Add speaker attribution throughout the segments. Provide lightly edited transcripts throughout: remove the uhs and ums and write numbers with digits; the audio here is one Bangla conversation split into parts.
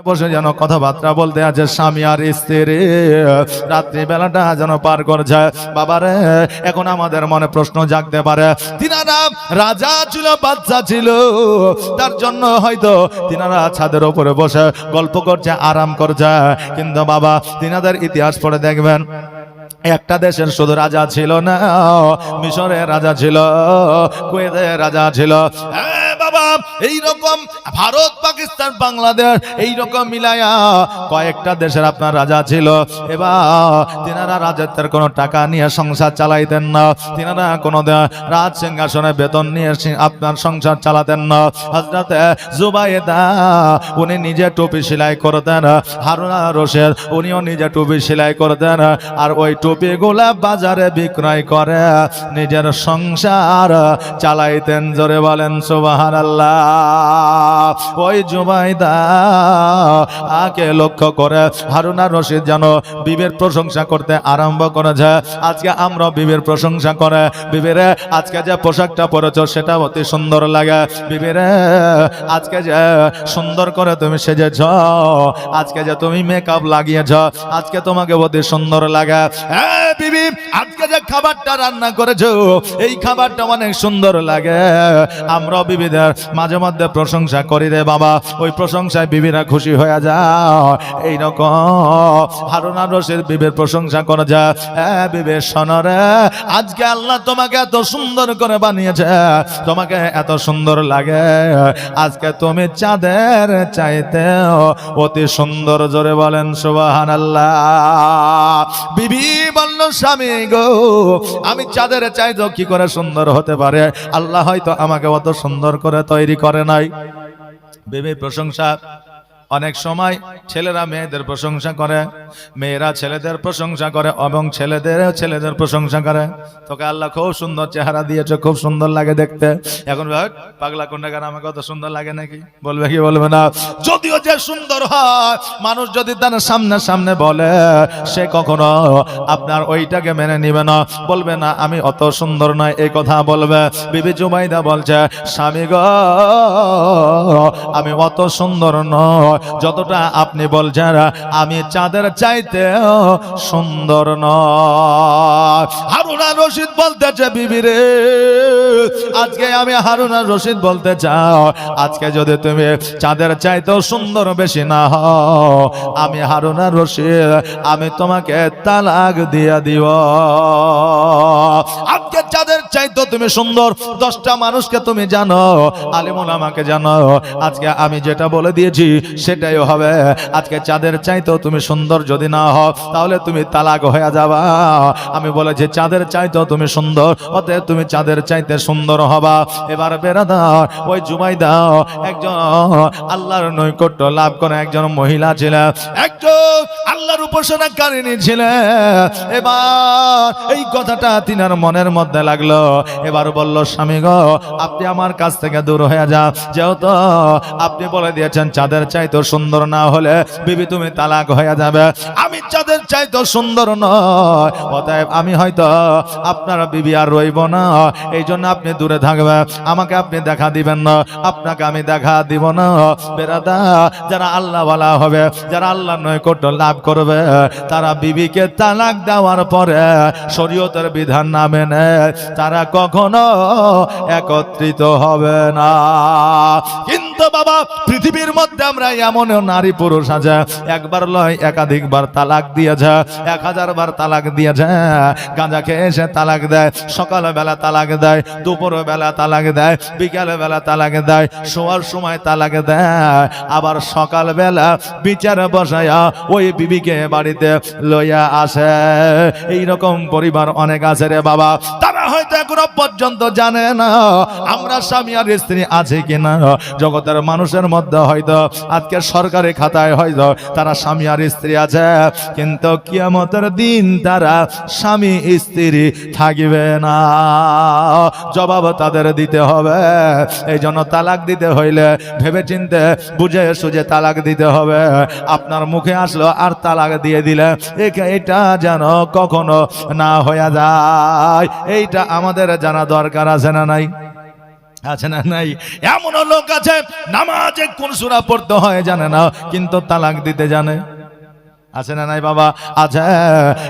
Speaker 1: বসে যেন কথাবার্তা বলতে আছে স্বামী আর স্ত্রী, রাত্রি বেলাটা যেন পার করছে। বাবারে এখন আমাদের মনে প্রশ্ন জাগতে পারে, তিনারা রাজা ছিল, বাচ্চা ছিল, তার জন্য হয়তো তিনারা ছাদের উপরে বসে গল্প করছে, আরাম করছে। কিন্তু বাবা তিনাদের ইতিহাস পড়ে দেখবেন, একটা দেশের শুধু রাজা ছিল না, মিশরের রাজা ছিল, কুয়েতের রাজা ছিল। বাবা এইরকম ভারত, পাকিস্তান, বাংলাদেশ এইরকম মিলায়া কয়েকটা দেশের আপনার রাজা ছিল। এবার তিনারা রাজত্বের কোনো টাকা নিয়ে সংসার চালাইতেন না, তিনারা কোনো রাজ সিংহাসনে বেতন নিয়ে আপনার সংসার চালাতেন না। হযরতে জুবাইদা উনি নিজে টুপি সেলাই করতেন, হারুন আর রশিদ উনিও নিজে টুপি সেলাই করতেন, আর ওই টুপিগুলা বাজারে বিক্রয় করে নিজের সংসার চালাইতেন। জোরে বলেন সুবহানাল্লাহ। ওই জুবাইদা আকে লক্ষ্য করে হারুন আর রশিদ যেন বিবির প্রশংসা করতে আরম্ভ করেছে। আজকে আমরা বিবির প্রশংসা করে, বিবিরে আজকে যে পোশাকটা পরেছো সেটা অতি সুন্দর লাগে, বিবিরে আজকে যে সুন্দর করে তুমি সেজেছ, আজকে যে তুমি মেকআপ লাগিয়েছ, আজকে তোমাকে অতি সুন্দর লাগে। বিবি আজকে যে খাবারটা রান্না করেছো এই খাবারটা অনেক সুন্দর লাগে। আমরা বিবিদের মাঝে মধ্যে প্রশংসা করি রে বাবা, ওই প্রশংসায় বিবিরা খুশি হয়ে যায়। এইরকম হারুন আর রশিদ বিবির প্রশংসা করে যায়, বিবি শোনো রে, আজকে আল্লাহ তোমাকে এত সুন্দর করে বানিয়েছে, তোমাকে এত সুন্দর লাগে, আজকে তুমি চাঁদের চাইতে অতি সুন্দর। জোরে বলেন সুবহানাল্লাহ। বিবি বলল, স্বামী গো আমি চাঁদের চাইতে কি করে সুন্দর হতে পারে, আল্লাহ হয়তো আমাকে অত সুন্দর করে তৈরি করে নাই। বিবির প্রশংসা। অনেক সময় ছেলেরা মেয়েদের প্রশংসা করে, মেয়েরা ছেলেদের প্রশংসা করে, এবং ছেলেদের প্রশংসা করে। তোকে আল্লাহ খুব সুন্দর চেহারা দিয়েছে, খুব সুন্দর লাগে দেখতে। এখন পাগলা কোনটা আমাকে অত সুন্দর লাগে নাকি, বলবে কি বলবে না? যদিও যে সুন্দর হয়, মানুষ যদি তার সামনে বলে, সে কখনো আপনার ওইটাকে মেনে নিবে না, বলবে না আমি অত সুন্দর নয়, এই কথা বলবে। বিবি জুবাইদা বলছে, স্বামী গো আমি অত সুন্দর নয় যতটা আপনি বলছেন, আমি চাঁদের চাইতে সুন্দর নয়। হারুন আর রশিদ বলতেছে, বিবি রে আজকে আমি হারুন আর রশিদ বলতে চাও, আজকে যদি তুমি চাঁদের চাইতেও সুন্দর বেশি না হও, আমি হারুন আর রশিদ আমি তোমাকে তালাক দিয়ে দিব। আজকে চাঁদের চাইতেও তুমি সুন্দর, 10টা মানুষকে তুমি জানো, আলেম ওলামাকে জানো, আজকে আমি যেটা বলে দিয়েছি সেটাই হবে। আজকে চাঁদের চাইতেও তুমি সুন্দর যদি না হও, তাহলে তুমি তালাক হয়ে যাবা। আমি বলেছি চাঁদের চাইতেও তুমি সুন্দর, অতএব তুমি চাঁদের চাইতে সুন্দর হবা। এবার বেরাদার ওই জুবাইদা একজন আল্লাহর নৈকট্য লাভ করে একজন মহিলা ছিলেন, একজন আল্লাহর উপাসনাকারিণী ছিলেন। এবার এই কথাটা তিনার মনের মধ্যে লাগলো। এবার বলল, স্বামী গো আপনি আমার কাছ থেকে দূর হয়ে যান, যেহেতু আপনি বলে দিয়েছেন চাঁদের চাইতে সুন্দর না হলে বিবি তুমি তালাক হয়ে যাবে, আমি চাঁদের চাইতে সুন্দর নয়, অতএব আমি হয়তো আপনার বিবি আর রইব না, এই জন্য আপনি দূরে থাকবে, আমাকে আপনি দেখা দিবেন না, আপনাকে আমি দেখা দিব না। বেরাদা যারা আল্লাহ ওয়ালা হবে, যারা আল্লাহ নৈকট্য লাভ করবে, তারা বিবিকে তালাক দেওয়ার পরে শরীয়তের বিধান না মেনে তারা কখনো একত্রিত হবে না। কিন্তু বাবা পৃথিবীর মধ্যে আমরা এমন নারী পুরুষ আছে, একবার লয় একাধিকবার তালাক দিয়েছে, 1000 বার তালাক দিয়েছে। গাঁজা খেয়ে এসে তালাক দেয়, সকালবেলা তালাক দেয়, দুপুর বেলা তালাক দেয়, বিকাল বেলা তালাক দেয়, শোয়ার সময় তালাক দেয়, আবার সকালবেলা বিচার বসায়া ওই বিবিকে বাড়িতে লইয়া আসে। এইরকম পরিবার অনেক আছে রে বাবা, তারা হয়তো এখনো পর্যন্ত জানে না আমরা স্বামী আর স্ত্রী আছে কিনা। জগতের মানুষের মধ্যে হয়তো আজকে সরকারি খাতায় হয়তো তারা স্বামী আর স্ত্রী আছে, কিন্তু কিয়ামতের দিন তারা স্বামী স্ত্রী থাকবে না, জবাব তাদের দিতে হবে। এই জন্য তালাক দিতে হইলে ভেবে চিন্তে বুঝে সুঝে তালাক দিতে হবে। আপনার মুখে আসলো আর তালাক দিয়ে দিলে এটা যেন কখনো না হয়ে যায়, এইটা আমাদের জানা দরকার আছে না নাই? আছে না নাই? এমন লোক আছে নামাজে কোন সূরা পড়তে হয় জানে না, কিন্তু তালাক দিতে জানে। আছে না নাই বাবা? আছে।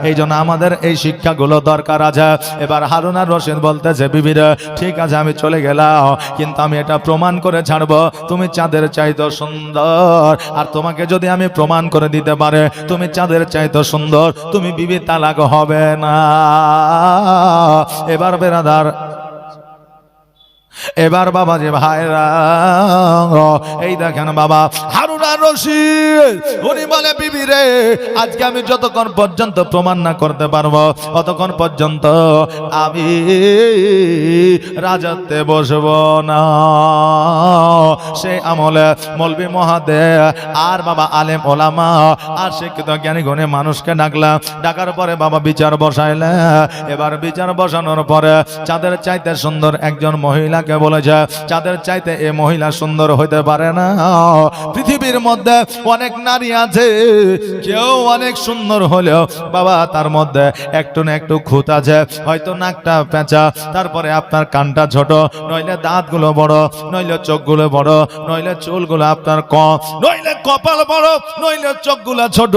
Speaker 1: এই জন্য আমাদের এই শিক্ষাগুলো দরকার আছে। এবার হারুন আর রশিদ বলতেছে, বিবিরা ঠিক আছে আমি চলে গেলাম, কিন্তু আমি এটা প্রমাণ করে ছাড়বো তুমি চাঁদের চাইতে সুন্দর। আর তোমাকে যদি আমি প্রমাণ করে দিতে পারে তুমি চাঁদের চাইতে সুন্দর, তুমি বিবি তালাক হবে না। এবার বেরাদার, এবার বাবা যে ভাইরা এই দেখেন বাবা হারুন আর রশিদ উনি বলে, বিবি রে আজকে আমি যতক্ষণ পর্যন্ত প্রমাণ না করতে পারবো ততক্ষণ পর্যন্ত আমি রাজত্বে বসবো না। সেই আমলে মৌলবি মহাদে আর বাবা আলেম ওলামা আর শিক্ষিত জ্ঞানী গুণী মানুষকে ডাকলাম, ডাকার পরে বাবা বিচার বসাইলে। এবার বিচার বসানোর পরে চাঁদের চাইতে সুন্দর একজন মহিলাকে বলেছে, চাঁদের চাইতে এ মহিলা সুন্দর হইতে পারে না। পৃথিবীর মধ্যে অনেক নারী আছে, কেউ অনেক সুন্দর হলেও বাবা তার মধ্যে একটু না একটু খুঁত আছে, হয়তো নাকটা পেঁচা, তারপরে আপনার কানটা ছোট, নইলে দাঁতগুলো বড়, নইলে চোখগুলো বড়, নইলে চুলগুলো আপনার কম, নইলে কপাল বড়, নইলে চোখগুলো ছোট,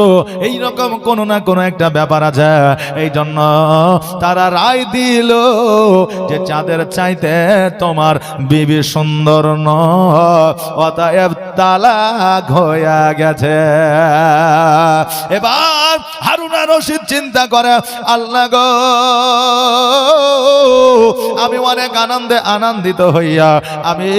Speaker 1: এইরকম কোনো না কোনো একটা ব্যাপার আছে। এই জন্য তারা রায় দিল যে চাঁদের চাইতে তোমার বিবি সুন্দর নয়, অতএব তালাক হয়ে গেছে। এবার হারুন আর রশিদ চিন্তা করে, আল্লাহ গো আমি অনেক আনন্দে আনন্দিত হইয়া আমি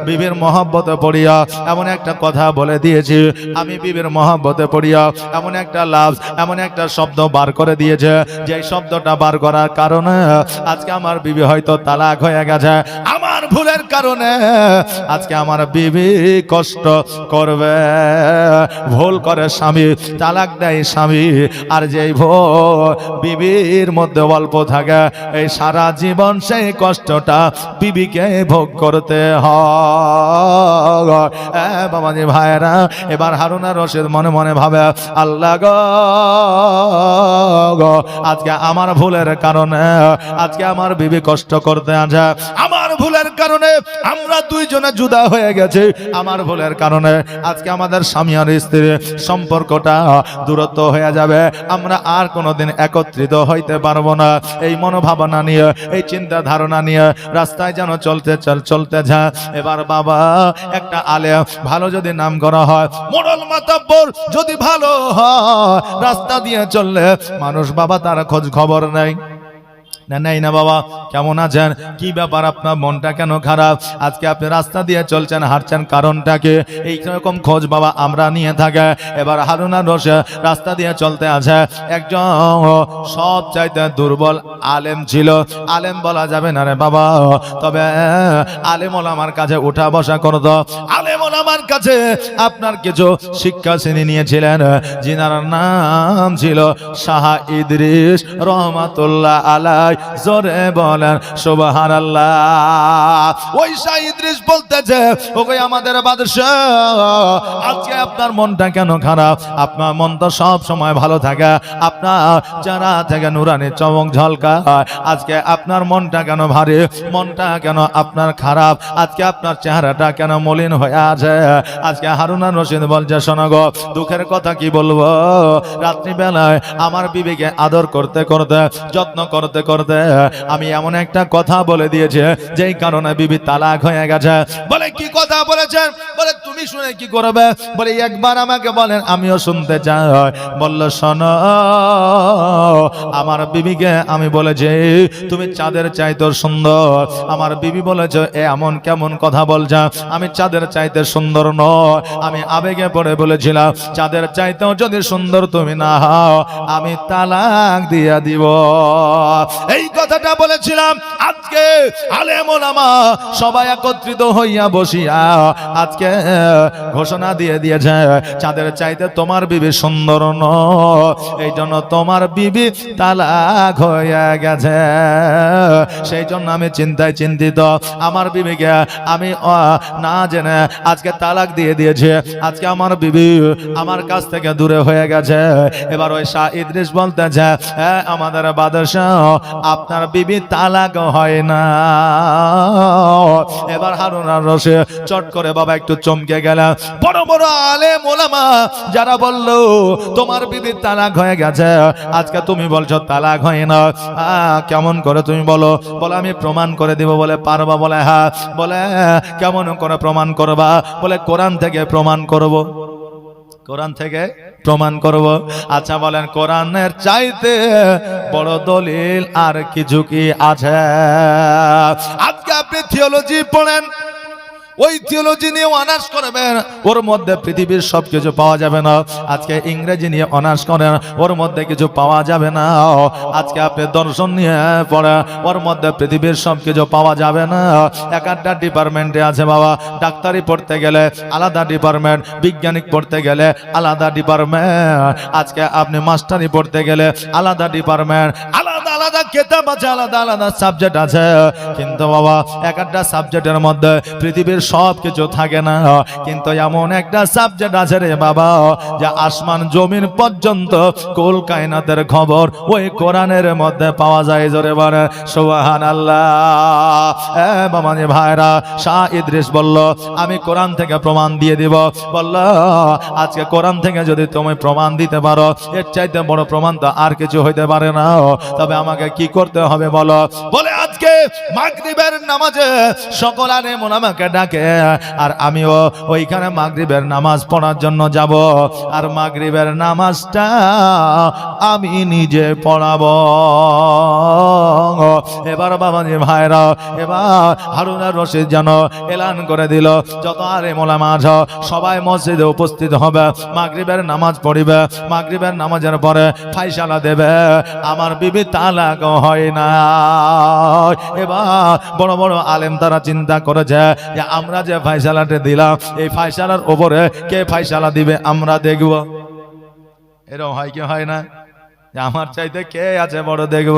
Speaker 1: বিবির মহব্বতে পড়িয়া এমন একটা কথা বলে দিয়েছি, আমি বিবির মহব্বতে পড়িয়া এমন একটা লাভ, এমন একটা শব্দ বার করে দিয়েছে, যে শব্দটা বার করার কারণে আজকে আমার বিবি হয়তো তালাক হয়ে গেছে। আমার ভুলের কারণে আজকে আমার বিবি কষ্ট করবে। ভুল করে স্বামী, তালাক দেয় স্বামী, আর যেই ভুল বিবির মধ্যে অল্প থাকে এই সারা জীবন সেই কষ্টটা বিবিকে ভোগ করতে হয়। বাবাজি ভাইরা, এবার হারুন আর রশিদ মনে মনে ভাবে, আল্লাহ গো আজকে আমার ভুলের কারণে আজকে আমার বিবি কষ্ট করতে আছে, আমার ভুলের কারণে আমরা দুইজনে জুদা হয়ে গেছি, আমার ভুলের কারণে আজকে আমাদের স্বামী আর স্ত্রীর সম্পর্কটা দূরত্ব হয়ে যাবে, আমরা আর কোনোদিন একত্রিত হইতে পারবো না। এই মনোভাবনা নিয়ে, এই চিন্তা ধারণা নিয়ে রাস্তায় যেন চলতে যায়। এবার বাবা একটা আলেম ভালো যদি নাম করা হয়, মোড়ল মাতাব্বর যদি ভালো হয়, রাস্তা দিয়ে চললে মানুষ বাবা তার খোঁজ খবর নেই নাই না। বাবা কেমন আছেন, কি ব্যাপার, আপনার মনটা কেন খারাপ, আজকে আপনি রাস্তা দিয়ে চলছেন হাঁটছেন, কারণটাকে এইরকম খোঁজ বাবা আমরা নিয়ে থাকে। এবার হারুন আর রশিদ রাস্তা দিয়ে চলতে আছে, একজন সব চাইতে দুর্বল আলেম ছিল। আলেম বলা যাবে না রে বাবা, তবে আলেম ওলামার কাছে উঠা বসা করতো। আলেম ওলামার কাছে আপনার কিছু শিক্ষা শ্রেণী নিয়েছিলেন, যিনার নাম ছিল শাহ ইদ্রিস রহমাতুল্লাহ আলাই। জোরে বলেন সুবহানাল্লাহ। ওই শাহ ইদ্রিস বলতেছে, ওগো আমাদের বাদশা, আজকে আপনার মনটা কেন খারাপ, আপনার মন তো সব সময় ভালো থাকে, আপনার যারা থেকে নুরানি চমক ঝলকা, আজকে আপনার মনটা কেন ভারী, মনটা কেন আপনার খারাপ, আজকে আপনার চেহারাটা কেন মলিন হয়ে আছে। আজকে হারুন আর রশিদ বলছে, শোনো গো দুঃখের কথা কি বলবো, রাত্রি বেলায় আমার বিবিকে আদর করতে করতে যত্ন করতে করতে আমি এমন একটা কথা বলে দিয়েছি যেই কারণে বিবি তালাক হয়ে গেছে। বলে কি কথা বলেছেন? বলে তুমি শুনে কি করবে? বলে একবার আমাকে বলেন, আমিও শুনতে চাই। বলল শোনো, আমার বিবিকে আমি বলেছি তুমি চাঁদের চাইতে সুন্দর। আমার বিবি বলেছে, এমন কেমন কথা বলছ, আমি চাঁদের চাইতে সুন্দর নয়। আমি আবেগে পড়ে বলেছিলাম, চাঁদের চাইতেও যদি সুন্দর তুমি না হও আমি তালাক দিয়া দিব। এই কথাটা বলেছিলাম। আজকে আলেম ওলামা সবাই একত্রিত হইয়া বসিয়া আজকে ঘোষণা দিয়ে দিয়েছে, চাঁদের চাইতে তোমার বিবি সুন্দর নয়, এই জন্য তোমার বিবি তালাক হয়ে গেছে। সেই জন্য আমি চিন্তায় চিন্তিত, আমার বিবিকে আমি না জেনে আজকে তালাক দিয়ে দিয়েছে, আজকে আমার বিবি আমার কাছ থেকে দূরে হয়ে গেছে। এবার ওই শাহ ইদ্রিস বলতেছে, আমাদের বাদশা আপনার বিবি তালাক হয় না। এবার হারুন আর রশিদ চট করে বাবা একটু চমকে গেল। বড় বড় আলেম ওলামা যারা বলল তোমার বিবি তালাক হয়ে গেছে, আজকে তুমি বলছো তালাক হয় না, কেমন করে তুমি বলো? বলে আমি প্রমাণ করে দিব। বলে পারবা? বলে হ্যাঁ। বলে কেমন করে প্রমাণ করবা? বলে কোরআন থেকে প্রমাণ করব। কোরআন থেকে প্রমাণ করব। আচ্ছা বলেন কোরআনের চাইতে বড় দলিল আর কিছু কি আছে? আজকে আপনি থিওলজি পড়েন, ওই থিওলজি নিয়ে অনার্স করবেন, ওর মধ্যে পৃথিবীর সবকিছু পাওয়া যাবে না। আজকে ইংরেজি নিয়ে অনার্স করেন, ওর মধ্যে কিছু পাওয়া যাবে না। আজকে আপনি দর্শন নিয়ে পড়েন, ওর মধ্যে পৃথিবীর সবকিছু পাওয়া যাবে না। এক একটা ডিপার্টমেন্টে আছে বাবা। ডাক্তারি পড়তে গেলে আলাদা ডিপার্টমেন্ট, বিজ্ঞানিক পড়তে গেলে আলাদা ডিপার্টমেন্ট, আজকে আপনি মাস্টারি পড়তে গেলে আলাদা ডিপার্টমেন্ট, আলাদা আলাদা কিতাব আছে, আলাদা আলাদা সাবজেক্ট আছে। কিন্তু বাবা এক একটা সাবজেক্টের মধ্যে পৃথিবীর সব কিছু থাকে না। কিন্তু এমন একটা সাবজেক্ট আছে রে বাবা, যে আসমান জমিন পর্যন্ত কুল কায়নাতের খবর ওই কোরআনের মধ্যে পাওয়া যায়। জোরে বলে সুবহানাল্লাহ। বাবা জি ভাইরা, শাহ ইদ্রিস বলল আমি কোরআন থেকে প্রমাণ দিয়ে দিব। বলল আজকে কোরআন থেকে যদি তুমি প্রমাণ দিতে পারো, এর চাইতে বড় প্রমাণ তো আর কিছু হইতে পারে না। তবে আমাকে কি করতে হবে বলো? বলে আজকে মাগরিবের নামাজে সকল আলেম ওলামাকে ডাকে, আর আমিও ওইখানে মাগরিবের নামাজ পড়ার জন্য যাব। আর মাগরিবের নামাজটা আমি নিজে পড়াবো। এবার বাবাজি ভাইরা, এবার হারুন আর রশিদ যেন এলান করে দিল, যত আলেম ওলামা আছে সবাই মসজিদে উপস্থিত হবে, মাগরিবের নামাজ পড়িবে। মাগরিবের নামাজের পরে ফাইসালা দেবে। আমার বিবি তালাক হয় না। এবার বড় বড় আলেম তারা চিন্তা করেছে যে আমরা যে ফাইসালাটা দিলাম, এই ফাইসালার উপরে কে ফাইসালা দিবে আমরা দেখব। এরকম হয় কি হয় না? আমার চাইতে কে আছে বড় দেখব।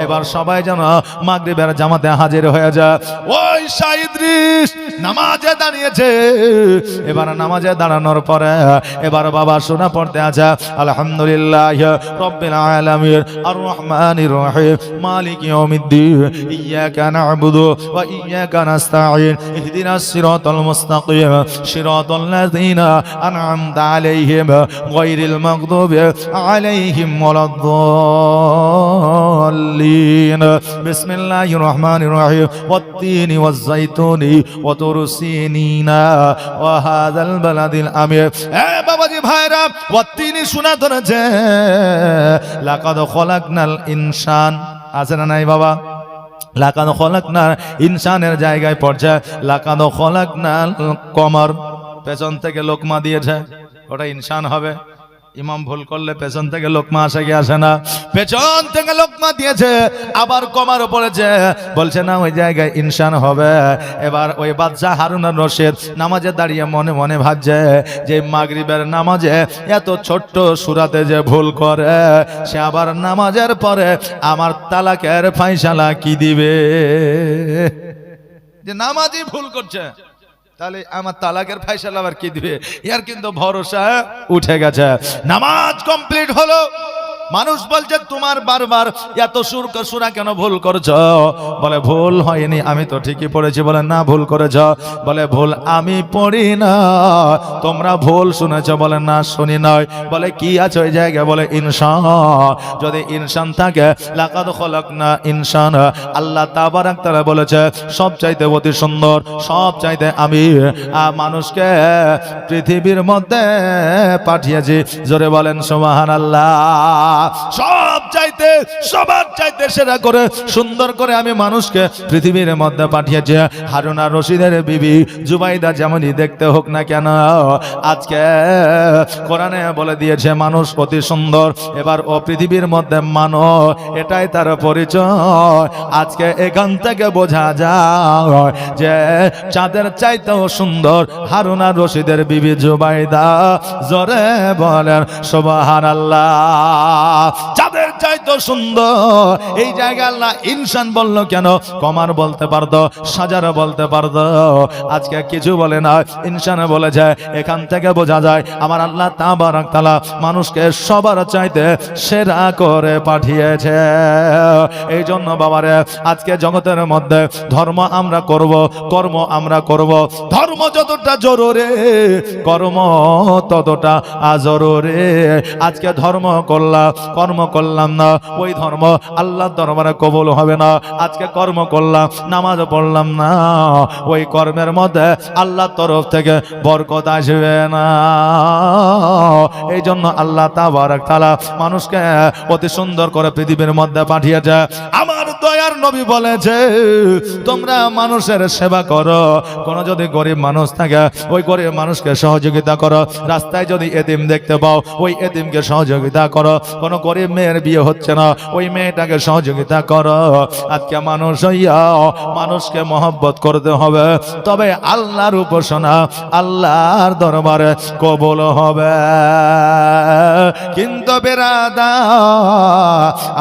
Speaker 1: এবার সবাই যেন মাগরিবের জামাতে হাজির হয়ে যায়। ওই শাহ ইদ্রিস নামাজে দাঁড়িয়েছে। এবার নামাজে দাঁড়ানোর পরে এবার বাবা শোনা পড়তে আছে আলহামদুলিল্লাহ রাব্বিল আলামিন আর রহমানির রহিম মালিক ইয়াউমিদ্দিন ইয়্যাকা না'বুদু ওয়া ইয়্যাকা নাস্তাঈন ইহদিনাস সিরাতাল মুস্তাকিম সিরাতাল লাযিনা আন'আমতা আলাইহিম গায়রিল মাগদুবি আলাইহিম ওয়ালাদ-দাল্লিন। বিসমিল্লাহির রহমানির রহিম ওয়াত-তিনি ওয়াজ-যাইতুনি ওয়া তুর সিনিনা ওয়া হাযাল বালাদিল আমির। বাবাজি ভাইরা, ওয়াত-তিনি শোনা ধরেছে লাকাদ খলাকনাল ইনসান, আছে না নাই বাবা? লাকাদ খলাকনাল ইনসানের জায়গায় পড়ছে লাকাদ খলাকনাল কমর। পেছন থেকে লোকমা দিয়েছে, ওটা ইনসান হবে। ইমাম ভুল করলে পেছন থেকে লোকমা আসে কি আসে না? পেছন থেকে লোকমা দিয়েছে, আবার কমার পড়েছে, বলছে না ওই জায়গায় ইনসান হবে। এবার ওই বাদশা হারুন আর রশিদ নামাজে দাঁড়িয়ে মনে মনে ভাবছে যে মাগরিবের নামাজে এত ছোট্ট সূরাতে যে ভুল করে, সে আবার নামাজের পরে আমার তালাকের ফাইসালা কি দিবে? যে নামাজই ভুল করছে, তাহলে আমার তালাকের ফাইসালা আবার কি দিবে? এর কিন্তু ভরসা উঠে গেছে। নামাজ কমপ্লিট হলো, মানুষ বলছে তোমার বারবার এত সূরা কেন ভুল করছো? বলে ভুল হয়নি, আমি তো ঠিকই পড়েছি। বলে না ভুল করেছো। বলে ভুল আমি পড়ি না, তোমরা ভুল শুনেছো। বলে না শুনি নয়। বলে কি আছে ওই জায়গায়? বলে ইনসান। যদি ইনসান থাকে লাকাদ খলাকনা ইনসান, আল্লাহ তাবারাক তাআলা বলেছে সবচাইতে অতি সুন্দর, সবচাইতে আমি মানুষকে পৃথিবীর মধ্যে পাঠিয়েছি। জোরে বলেন সুবহানাল্লাহ। সব চাইতে সবার চাইতে সেরা করে সুন্দর করে আমি মানুষকে পৃথিবীর মধ্যে পাঠিয়েছি। হারুন আর রশিদের বিবি জুবাইদা যেমনই দেখতে হোক না কেন, আজকে কোরআনে বলে দিয়েছে মানুষ অতি সুন্দর। এবার ও পৃথিবীর মধ্যে মানুষ, এটাই তার পরিচয়। আজকে এখান থেকে বোঝা যায় যে চাঁদের চাইতেও সুন্দর হারুন আর রশিদের বিবি জুবাইদা। জোরে বলেন সুবহানাল্লাহ। যাদের চাইতে এত সুন্দর এই জায়গা আল্লাহ ইনসান বললো কেন? কমার বলতে পারতো, সাজারা বলতে পারতো, আজকে কিছু বলে না, ইনসান বলেছে। এখান থেকে বোঝা যায় আমার আল্লাহ তাবারক তাআলা মানুষকে সবার চাইতে সেরা করে পাঠিয়েছে। এই জন্য বাবারে আজকে জগতের মধ্যে ধর্ম আমরা করব, কর্ম আমরা করব। ধর্ম যতটা জরুরি, কর্ম ততটা আজরুরি। আজকে ধর্ম করলাম, কর্ম করলাম না, ওই ধর্ম আল্লাহর দরবারে কবুল হবে না। আজকে কর্ম করলাম, নামাজ পড়লাম না, ওই কর্মের মধ্যে আল্লাহর তরফ থেকে বরকত আসবে না। এই জন্য আল্লাহ তাবারক তাআলা মানুষকে অতি সুন্দর করে পৃথিবীর মধ্যে পাঠিয়েছে। আমার দয়ার নবী বলেছে তোমরা মানুষের সেবা করো, কোন যদি গরিব মানুষ থাকে ওই গরিব মানুষকে সহযোগিতা করো, রাস্তায় যদি এতিম দেখতে পাও ওই এতিমকে সহযোগিতা করো, কোন গরিব মেয়ের বিয়ে হচ্ছে না ওই মেয়েটাকে সহযোগিতা করো। আজকে মানুষ হইয়া মানুষকে মহব্বত করতে হবে, তবে আল্লাহর উপাসনা আল্লাহর দরবারে কবুল হবে। কিন্তু বেরাদা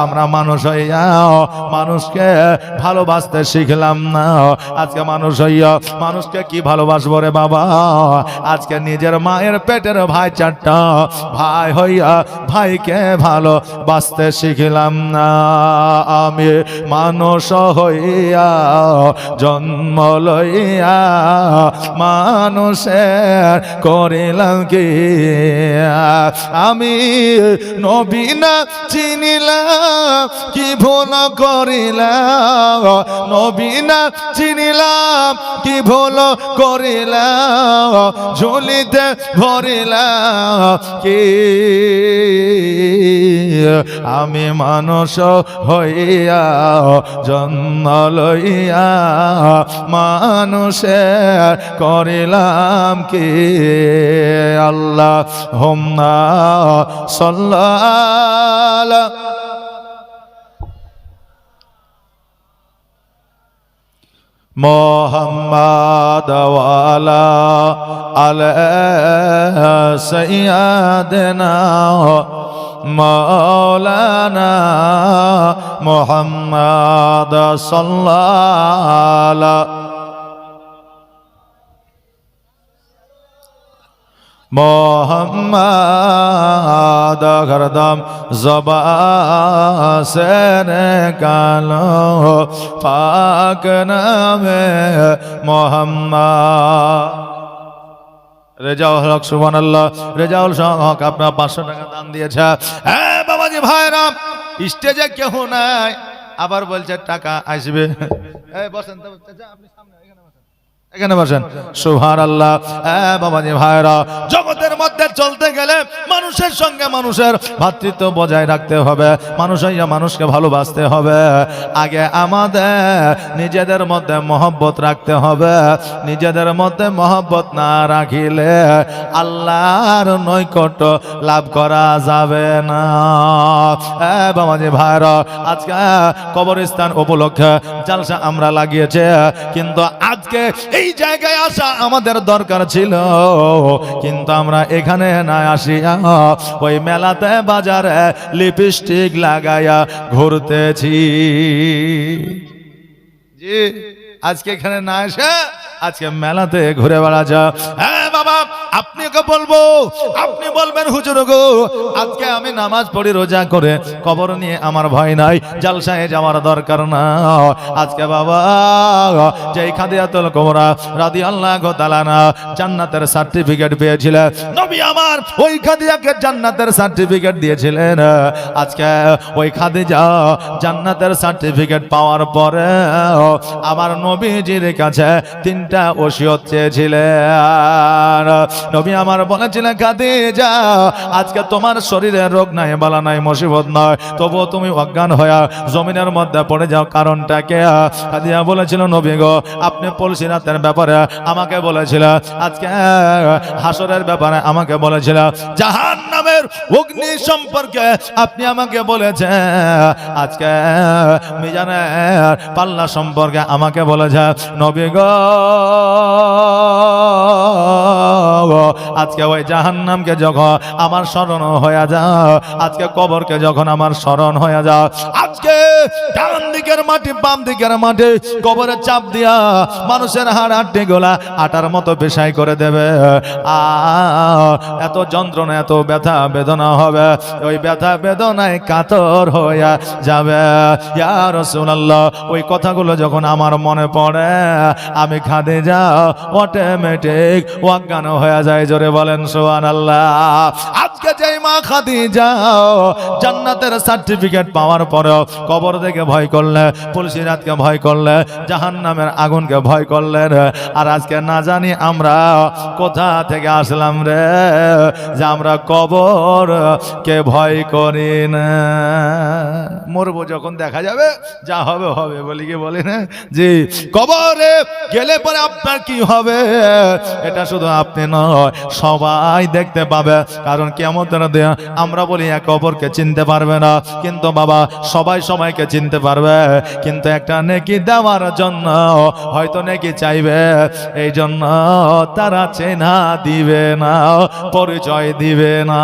Speaker 1: আমরা মানুষ হইয়া মানুষকে ভালোবাসতে শিখলাম না। আজকে মানুষ হইয়া মানুষকে কি ভালোবাসবো রে বাবা? আজকে নিজের মায়ের পেটের ভাই চারটা ভাই হইয়া ভাইকে ভালোবাসতে শিখলাম না। আমি মানুষ হইয়া জন্ম লইয়া মানুষের করিলাম কি? আমি নবী না চিনিলাম কি ভুল করিলাম, নবী না চিনিলাম কি ভুল করিলাম, ঝুলিতে ভরিলাম কি? আমি মানুষ হইয়া জন্ম লইয়া মানুষের করিলাম কি? আল্লাহুম্মা সাল্লাল্লাহু মুহাম্মাদ ওয়ালা আলা সাইয়্যিদিনা মাওলানা মুহাম্মাদ সাল্লাল্লাহু मोहम्मद हरदम ज़बां से निकालो पाक नामे मोहम्मद। রেজাউল হক সুবহানাল্লাহ, রেজাউল হক আপনার 500 টাকা দান দিয়েছে। হ্যাঁ বাবাজি ভাইরা, স্টেজে কেউ নাই, আবার বলছে টাকা আসবে। এই বসেন তো চাচা, আপনি সামনে এখানে বসেন। সুবহানাল্লাহ। বাবাজি ভাইরা, জগতের মধ্যে চলতে গেলে মানুষের সঙ্গে মানুষের ভ্রাতৃত্ব বজায় রাখতে হবে, মানুষ হইয়া মানুষকে ভালোবাসতে হবে। আগে আমাদের নিজেদের মধ্যে মহব্বত রাখতে হবে, নিজেদের মধ্যে মহব্বত না রাখিলে আল্লাহর নৈকট্য লাভ করা যাবে না। বাবাজি ভাইরা, আজকে কবরস্থান উপলক্ষে জালসা আমরা লাগিয়েছে, কিন্তু আজকে এই জায়গায় আসা আমাদের দরকার ছিল, কিন্তু আমরা এখানে না আসিয়া ওই মেলাতে বাজারে লিপস্টিক লাগাইয়া ঘুরতেছি। জি, আজকে এখানে না এসে আজকে মেলাতে ঘুরে বেড়া যা। হ্যাঁ বাবা, আপনাকে বলবো, আপনি বলবেন হুজুর গো আজকে আমি নামাজ পড়ি রোজা করে, কবর নিয়ে আমার ভয় নাই, জালসায় যাওয়ার দরকার না। আজকে বাবা যেই খাদিজাতুল কুবরা রাদিয়াল্লাহু তাআলা না জান্নাতের সার্টিফিকেট পেয়েছিলেন, নবী আমার ওই খাদিজাকে জান্নাতের সার্টিফিকেট দিয়েছিলেন। আজকে ওই খাদিজা জান্নাতের সার্টিফিকেট পাওয়ার পরে আমার নবীজির কাছে 3টা ওসিয়ত চেয়েছিলেন। নবী আমার বলেছিলেন, খাদিজা আজকে তোমার শরীরে রোগ নাই, বালা নাই, মুসিবত নাই, তবুও তুমি অজ্ঞান হয়ে জমিনের মধ্যে পড়ে যাও, কারণটা কে? খাদিজা বলেছিল, নবী গো আপনি পুলসিরাতের ব্যাপারে আমাকে বলেছিলেন, আজকে হাসরের ব্যাপারে আমাকে বলেছিলেন, জাহান্নামের অগ্নি সম্পর্কে আপনি আমাকে বলেছেন, আজকে মিজানের পাল্লা সম্পর্কে আমাকে বলেছে। নবী গো আজকে ওই জাহান্নামকে যখন আমার স্মরণ হয়ে যা, আজকে কবরকে যখন আমার স্মরণ হয়ে যা, আজকে ডান দিকের মাটি বাম দিকের মাটি কবরের চাপ দিয়া মানুষের হাড় আটটি গোলা আটার মতো পেশাই করে দেবে। এত যন্ত্রণা, এত ব্যথা বেদনা হবে, ওই ব্যথা বেদনায় কাতর হয়ে যাবে। ইয়া রাসূলুল্লাহ, ওই কথাগুলো যখন আমার মনে পড়ে আমি খাদিজা অটোমেটিক অজ্ঞান হয়ে যায়। জোরে বলেন সুবহানাল্লাহ। আজকে যেই মা খাদিজা জান্নাতের সার্টিফিকেট পাওয়ার পরেও কবর দেখে ভয় করলে, পুলসিরাতকে ভয় করলে, জাহান্নামের আগুনকে ভয় করলেন, আর আজকে না জানি আমরা কোথা থেকে আসলাম রে যে আমরা কবর কে ভয় করি না। মরবো যখন দেখা যাবে, যা হবে হবে বলি কি বলি না জি। কবরে গেলে পরে আপনার কি হবে এটা শুধু আপনি নয় সবাই দেখতে পাবে। কারণ কিয়ামতের দিন আমরা বলি এক কবরকে চিনতে পারবে না, কিন্তু বাবা সবাই সবাইকে চিনতে পারবে। কিন্তু একটা নেকি দেওয়ার জন্য হয়তো নেকি চাইবে, এই জন্য তারা চেনা দিবে না, পরিচয় দিবে না।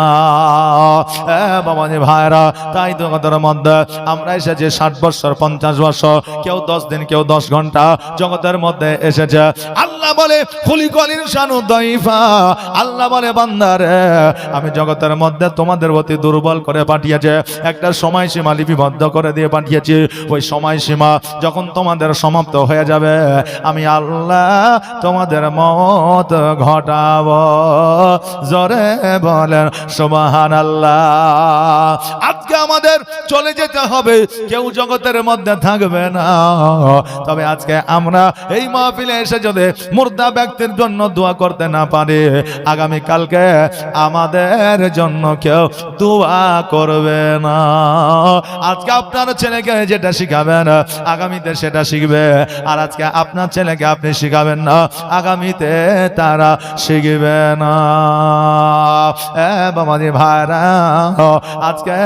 Speaker 1: বাবা জি ভাইরা, তাই তো কথার মধ্যে আমরা এসেছি 60 বছর 50 বছর, কেউ 10 দিন, কেউ 10 ঘন্টা জগতের মধ্যে এসেছে। আল্লাহ বলে খুলিকাল ইনসানু দাইফা, আল্লাহ বলে বান্দারে আমি জগতের মধ্যে তোমাদের প্রতি দুর্বল করে পাঠিয়েছে, একটা সময়সীমা লিপিবদ্ধ করে দিয়ে পাঠিয়েছি। ওই সময়সীমা যখন তোমাদের সমাপ্ত হয়ে যাবে, আমি আল্লাহ তোমাদের মওত ঘটাবো। জোরে বলেন সুবহানাল্লাহ। আজকে আমাদের চলে যেতে হবে, কেউ জগতের মধ্যে থাকবে না। তবে আজকে আমরা এই মাহফিলে এসে যদি মুর্দা ব্যক্তির জন্য দোয়া করতে না পারি, আগামী কালকে আমাদের জন্য কেউ দোয়া করবে না। আজকে আপনার ছেলেকে যেটা শিখাবেন আগামীতে সেটা শিখবে, আর আজকে আপনার ছেলেকে আপনি শিখাবেন না, আগামীতে তারা শিখবে না। বাবাজি ভাইরা, আজকে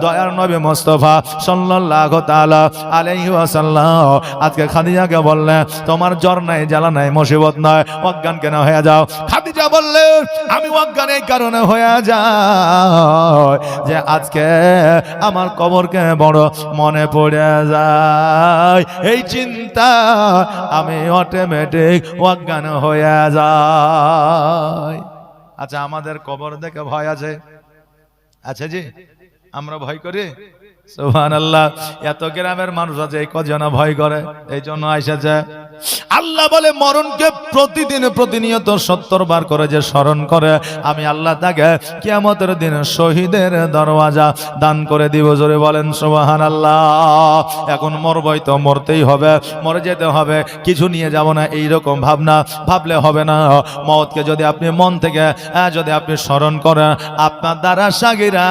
Speaker 1: দয়ার নবী মুস্তাফা সাল্লাল্লাহু তাআলা আলাইহি ওয়াসাল্লাম আজকে খাদিজাকে বললেন তোমার জ্বর নাই, জ্বালা নাই, মুসিবত নাই, অজ্ঞান কেন হয়ে যাও? খাদিজা বললেন আমি অজ্ঞান এই কারণে হয়ে যায় যে আজকে আমার কবরকে বড় মনে পড়ে যায়, এই চিন্তা আমি অটোমেটিক অজ্ঞান হয়ে যায়। আচ্ছা, আমাদের কবর দেখে ভয় আছে? আচ্ছা জি, আমরা ভয় করি? সুবহানাল্লাহ। এত গ্রামের মানুষ আছে এই কজন ভয় করে, এই জন্য আইসেছে। আল্লাহ বলে মরণকে প্রতিদিন প্রতিনিয়ত 70 বার করে যে স্মরণ করে, আমি আল্লাহ তাকে কিয়ামতের দিন শহীদের দরওয়াজা দান করে দিব। জোরে বলেন সুবহানাল্লাহ। এখন মরবই তো মরতেই হবে, মরে যেতে হবে, কিছু নিয়ে যাব না এইরকম ভাবনা ভাবলে হবে না। মওতকে যদি আপনি মন থেকে যদি আপনি স্মরণ করেন, আপনার দ্বারা সাগীরা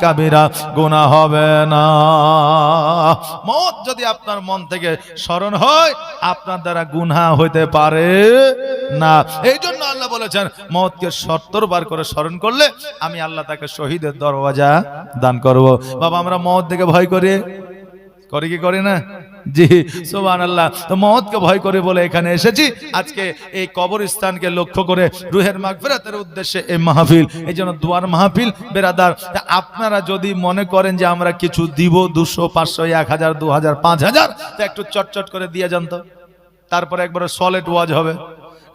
Speaker 1: কাবীরা গুনাহ হবে না। মওত যদি আপনার মন থেকে স্মরণ হয়, আপনার দ্বারা গুনাহ হইতে পারে না। এই জন্য আল্লাহ বলেছেন মওতকে 70 বার করে স্মরণ করলে আমি আল্লাহ তাকে শহীদের দরওয়াজা দান করব। বাবা, আমরা মওত থেকে ভয় করি কি করি না? জি সুবহানাল্লাহ। তো মওতকে ভয় করে বলে এখানে এসেছি। আজকে এই কবরস্থানকে লক্ষ্য করে রুহের মাগফিরাতের উদ্দেশ্যে এই মাহফিল, এই জন্য দুয়ার মাহফিল। বেরাদার, আপনারা যদি মনে করেন যে আমরা কিছু দিব, 200 500 1000 2000 5000, তো একটু চটচট করে দিয়ে যান তো, তারপরে একবারে সলিড ওয়াজ হবে।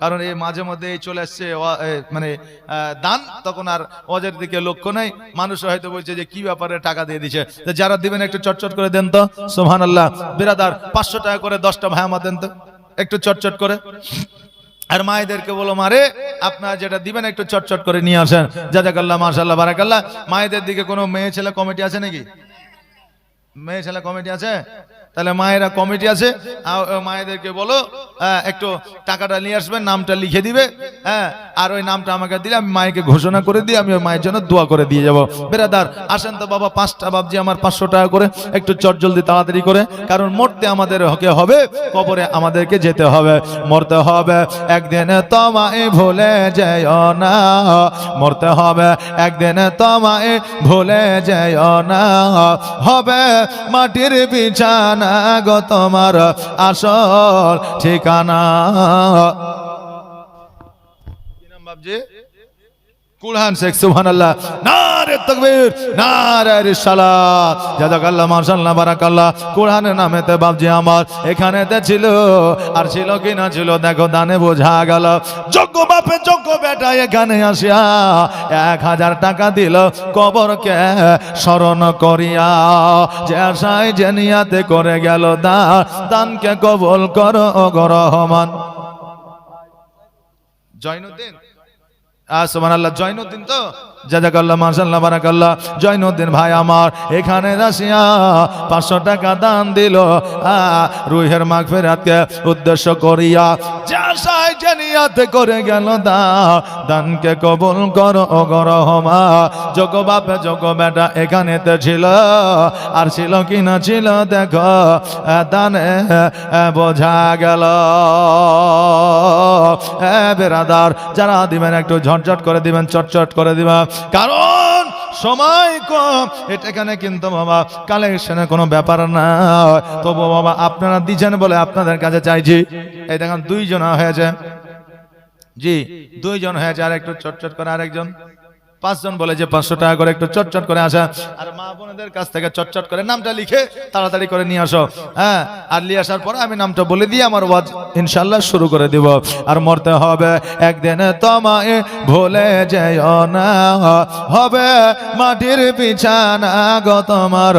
Speaker 1: কারণ এই মাঝে মধ্যে এই চলে আসছে মানে দান, তখন আর ওয়াজের দিকে লক্ষ্য নাই। মানুষ হয়তো বলছে যে কি ব্যাপারে টাকা দিয়ে দিছে, যারা দিবেন একটু চটচট করে দেন তো। সুবহানাল্লাহ। বিরাদার, 500 টাকা করে 10টা ভাইয়া দেন তো, একটু চটচট করে। আর মায়েদেরকে বলো, মারে আপনারা যেটা দিবেন একটু চটচট করে নিয়ে আসেন। জাযাকাল্লাহ, মাশাআল্লাহ, বারাকাল্লাহ। মায়েদের দিকে কোনো মেয়ে ছেলে কমিটি আছে নাকি? মেয়ে ছেলে কমিটি আছে? তাহলে মায়েরা কমিটি আছে, মায়েদেরকে বলো একটু টাকাটা নিয়ে আসবেন, নামটা লিখে দিবে। হ্যাঁ, আর ওই নামটা আমাকে দিলে আমি মায়েকে ঘোষণা করে দিই, আমি ওই মায়ের জন্য দোয়া করে দিয়ে যাব। বেরাদার, আসেন তো বাবা, 5টা বাবজি আমার 500 টাকা করে, একটু চটজলদি তাড়াতাড়ি করে। কারণ মরতে আমাদের হকে হবে, কবরে আমাদেরকে যেতে হবে, মরতে হবে। একদিন তোমায় ভুলে যেও না, মরতে হবে একদিন তোমায় ভুলে যেও না, হবে মাটির বিছানা গো তোমার আসল ঠিকানা। বাবজি কুরআন শেখ সুবহানাল্লাহ নারে তাকবীর নারে রিসালাত জাযাকাল্লাহ মাশাআল্লাহ বারাকাল্লাহ কুরআনের নামেতে বাবজি আমার এখানেতে ছিল আর ছিল কি না ছিল দেখো দানে বোঝা গেল যোগ্য বাপে যোগ্য বেটা এখানে আসিয়া 1000 টাকা দিল কবরকে স্মরণ করিয়া যে আশায় যে নিয়াতে করে গেল দানকে কবুল করো গো রহমান জয়নুদ্দিন সুবহানাল্লাহ জয়নুদ্দিন তো জাযাকাল্লাহ মাশাআল্লাহ বারাকাল্লাহ জয়নুদ্দিন ভাই আমার এখানে আসিয়া 500 টাকা দান দিল রুহের মাগফিরাতকে উদ্দেশ্য করিয়া যে আশায় যে নিয়ত করে গেল দানকে কবুল করো গো রহমান যোগ্য বাপে যোগ্য বেটা এখানেতে ছিল আর ছিল কি না ছিল দেখো দানে বোঝা গেল বেরাদার যারা দিবেন একটু ঝটঝট করে দিবেন চটচট করে দিবেন কারণ সময় কম এখানে কিন্তু বাবা কালেকশনের কোনো ব্যাপার না তবু বাবা আপনারা দিচ্ছেন বলে আপনাদের কাছে চাইছি এই দেখেন 2 জন হয়েছে জি 2 জন হয়েছে আর একটু চটচট করে আরেকজন 5 জন বলে যে 500 টাকা করে একটু চটচট করে আসা আর মা বোনদের কাছ থেকে চটচট করে নামটা লিখে তাড়াতাড়ি করে নিয়ে আসো হ্যাঁ আর নিয়ে আসার পরে আমি নামটা বলে দিয়ে আমার ওয়াজ ইনশাআল্লাহ শুরু করে দিব আর মরতে হবে একদিন তোমায় ভুলে যেও না হবে মাটির বিছানা গো তোমার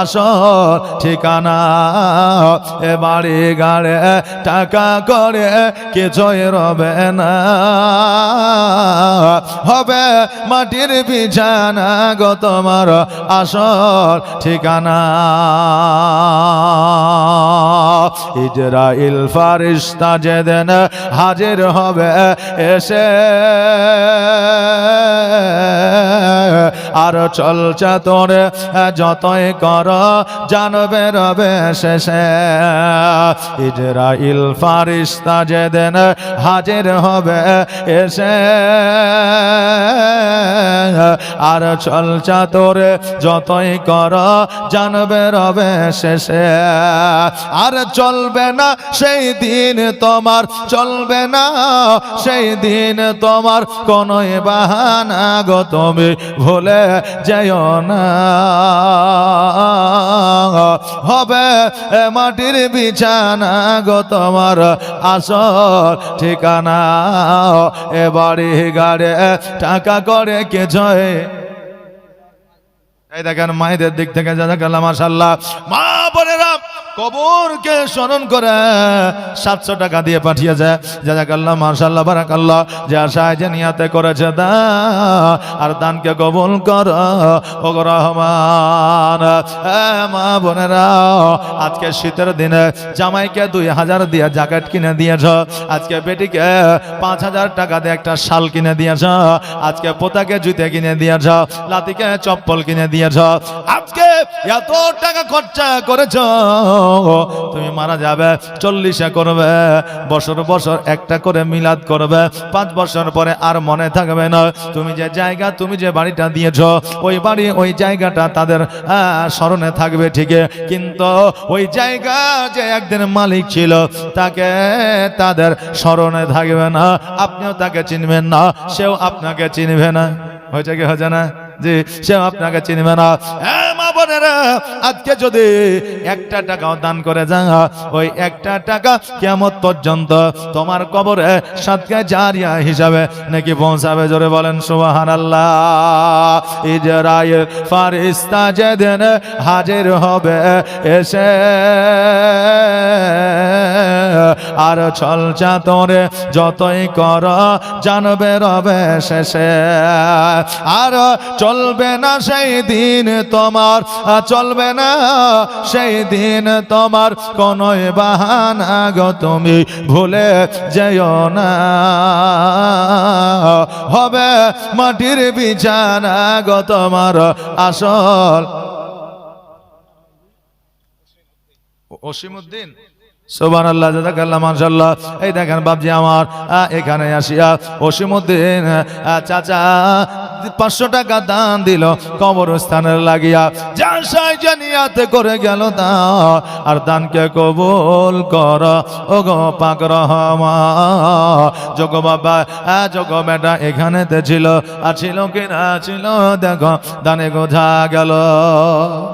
Speaker 1: আসল ঠিকানা এ বাড়ি গাড়ে টাকা করে কিছুই রবে না হবে মাটির বিছানা গো তোমার আসল ঠিকানা ইজরাইল ফারিস্তা যেদিন হাজির হবে এসে আর চলছে তোরে যতই কর জানবে রবে শেষে ইজরাইল ফারিস্তা যেদিন হাজির হবে এসে আর চলছে তোরে যতই কর জানবে রবে শেষে আর চলবে না সেই দিন তোমার চলবে না সেই দিন তোমার কোনো বাহানা গো তুমি ভুলে যেও না হবে মাটির বিছানা গো তোমার আসল ঠিকানা এ বাড়ি গাড়ে টাকা করে কে জয় এই দেখেন মায়েদের দিক থেকে জাযাকাল্লাহ মাশাআল্লাহ মা বোনেরা কবরকে স্মরণ করে 700 টাকা দিয়ে পাঠিয়েছে জাযাকাল্লাহ মাশাআল্লাহ বারাকাল্লাহ যে আশায় যে নিয়াতে করেছে আর দানকে কবুল করো ও রহমান মা বোনেরা আজকে শীতের দিনে জামাইকে 2000 দিয়ে জ্যাকেট কিনে দিয়েছ আজকে বেটিকে 5000 টাকা দিয়ে একটা শাল কিনে দিয়েছ আজকে পোতাকে জুতে কিনে দিয়েছ লাতিকে চপ্পল কিনে দিয়েছ আজকে এত টাকা খরচা করেছ তুমি মারা যাবে 40 করবে বছর বছর একটা করে মিলাদ করবে 5 বছর পরে আর মনে থাকবে না তুমি যে জায়গা তুমি যে বাড়িটা দিয়েছো ওই বাড়ি ওই জায়গাটা তাদের স্মরণে থাকবে ঠিকই কিন্তু ওই জায়গা যে একদিন মালিক ছিল তাকে তাদের স্মরণে থাকবে না আপনিও তাকে চিনবেন না সেও আপনাকে চিনবে না হয়েছে কি হয়েছে না জি সেও আপনাকে চিনবে না মা বোনেরা আজকে যদি 1 টাকাও দান করে যা ওই 1 টাকা কিয়ামত পর্যন্ত তোমার কবরে সাদকা জারিয়া হিসাবে নাকি পৌঁছাবে জোরে বলেন সুবহানাল্লাহ ইজরাইল ফারিস্তা যেদিন হাজির হবে এসে আর চলছে তোরে যতই কর জানবে রবে শেষে আর চলবে না সেই দিন তোমার চলবে না সেই দিন তোমার কোনো বাহানা গো তুমি ভুলে যেও না হবে মাটির বিছানা গো তোমার আসল অসীমউদ্দিন সুবহানাল্লাহ জাযাকাল্লাহ মাশাআল্লাহ এই দেখেন বাপজি আমার এখানে আসিয়া অসীমউদ্দিন চাচা 500 টাকা দান দিল কবরস্থানের লাগিয়া। যা সাই জানিয়াতে করে গেল দান, আর দানকে কবুল কর ও গো পাক রহমান। যোগ বাবা যোগ বেটা এখানেতে ছিল, আর ছিল কিনা ছিল দেখো, দানে গোঝা গেল।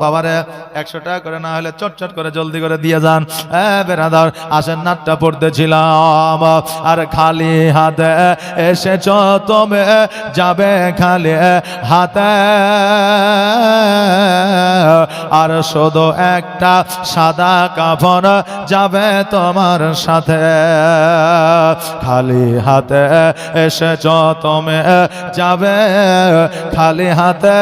Speaker 1: বাবারে 100 টাকা করে না হলে চটচট করে জলদি করে দিয়ে যান। বেরাদার আসেন, নাটটা পড়তেছিলাম, আর খালি হাতে এসেছ তুমি, যাবে খালি হাতে, আর শুধু একটা সাদা কাফন যাবে তোমার সাথে। খালি হাতে এসেছ তুমি, যাবে খালি হাতে,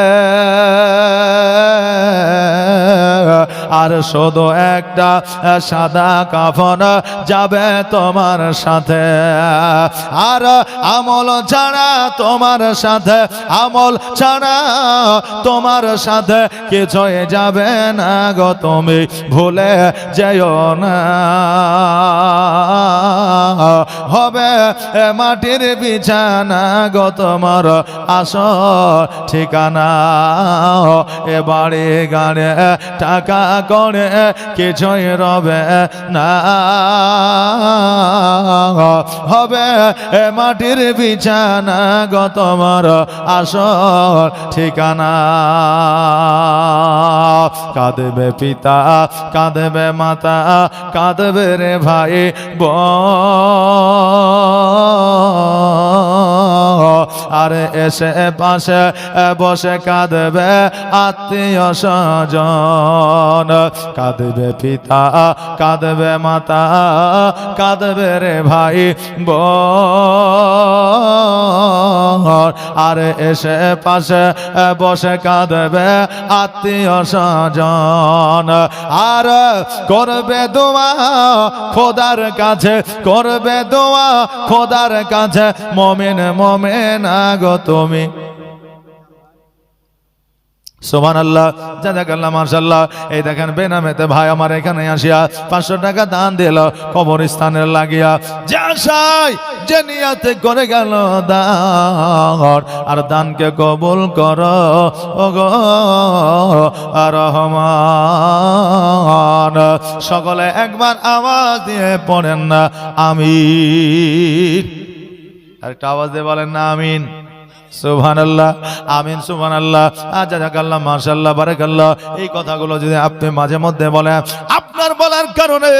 Speaker 1: আর শুধু একটা সাদা কাফন যাবে তোমার সাথে। আর আমল ছাড়া তোমার সাথে, আমল ছাড়া তোমার সাথে কিছুই যাবে না গো, তুমি ভুলে যেও না। হবে মাটির বিছানা গো তোমার আসল ঠিকানা। এ বাড়ি গাড়ি টাকা করে কিছুই রবে না, হবে মাটির বিছানা গো তোমার আসল ঠিকানা। কাঁদবে পিতা, কাঁদবে মাতা, কাঁদবে রে ভাই আর এসে পাশে বসে কাঁদবে আত্মীয় স্বজন। কাঁদবে পিতা, কাঁদবে মাতা, কাঁদবে রে ভাই আর এসে পাশে বসে কাঁদবে আত্মীয় স্বজন। আর করবে দোয়া খোদার কাছে, করবে দোয়া খোদার কাছে, মুমিন মুমিনা গো তুমি। সুবহানাল্লাহ, জাযাকাল্লাহ, মাশাআল্লাহ। এই দেখেন বেনামেতে ভাই আমার এখানে আসিয়া 500 টাকা দান দিল কবরস্থানের লাগিয়া। যা চাই যে নিয়তে করে গেল দান, আর দানকে কবুল করো ওগো রহমান। সকলে একবার আওয়াজ দিয়ে পড়েন না আমিন। আর একটা আওয়াজ দিয়ে বলেন না আমিন। সুবহানাল্লাহ, আমিন, সুবহানাল্লাহ, জাযাকাল্লাহ, মাশাআল্লাহ, বারাকাল্লাহ। এই কথাগুলো যদি আপনি মাঝে মধ্যে বলেন, আপনার বলার কারণে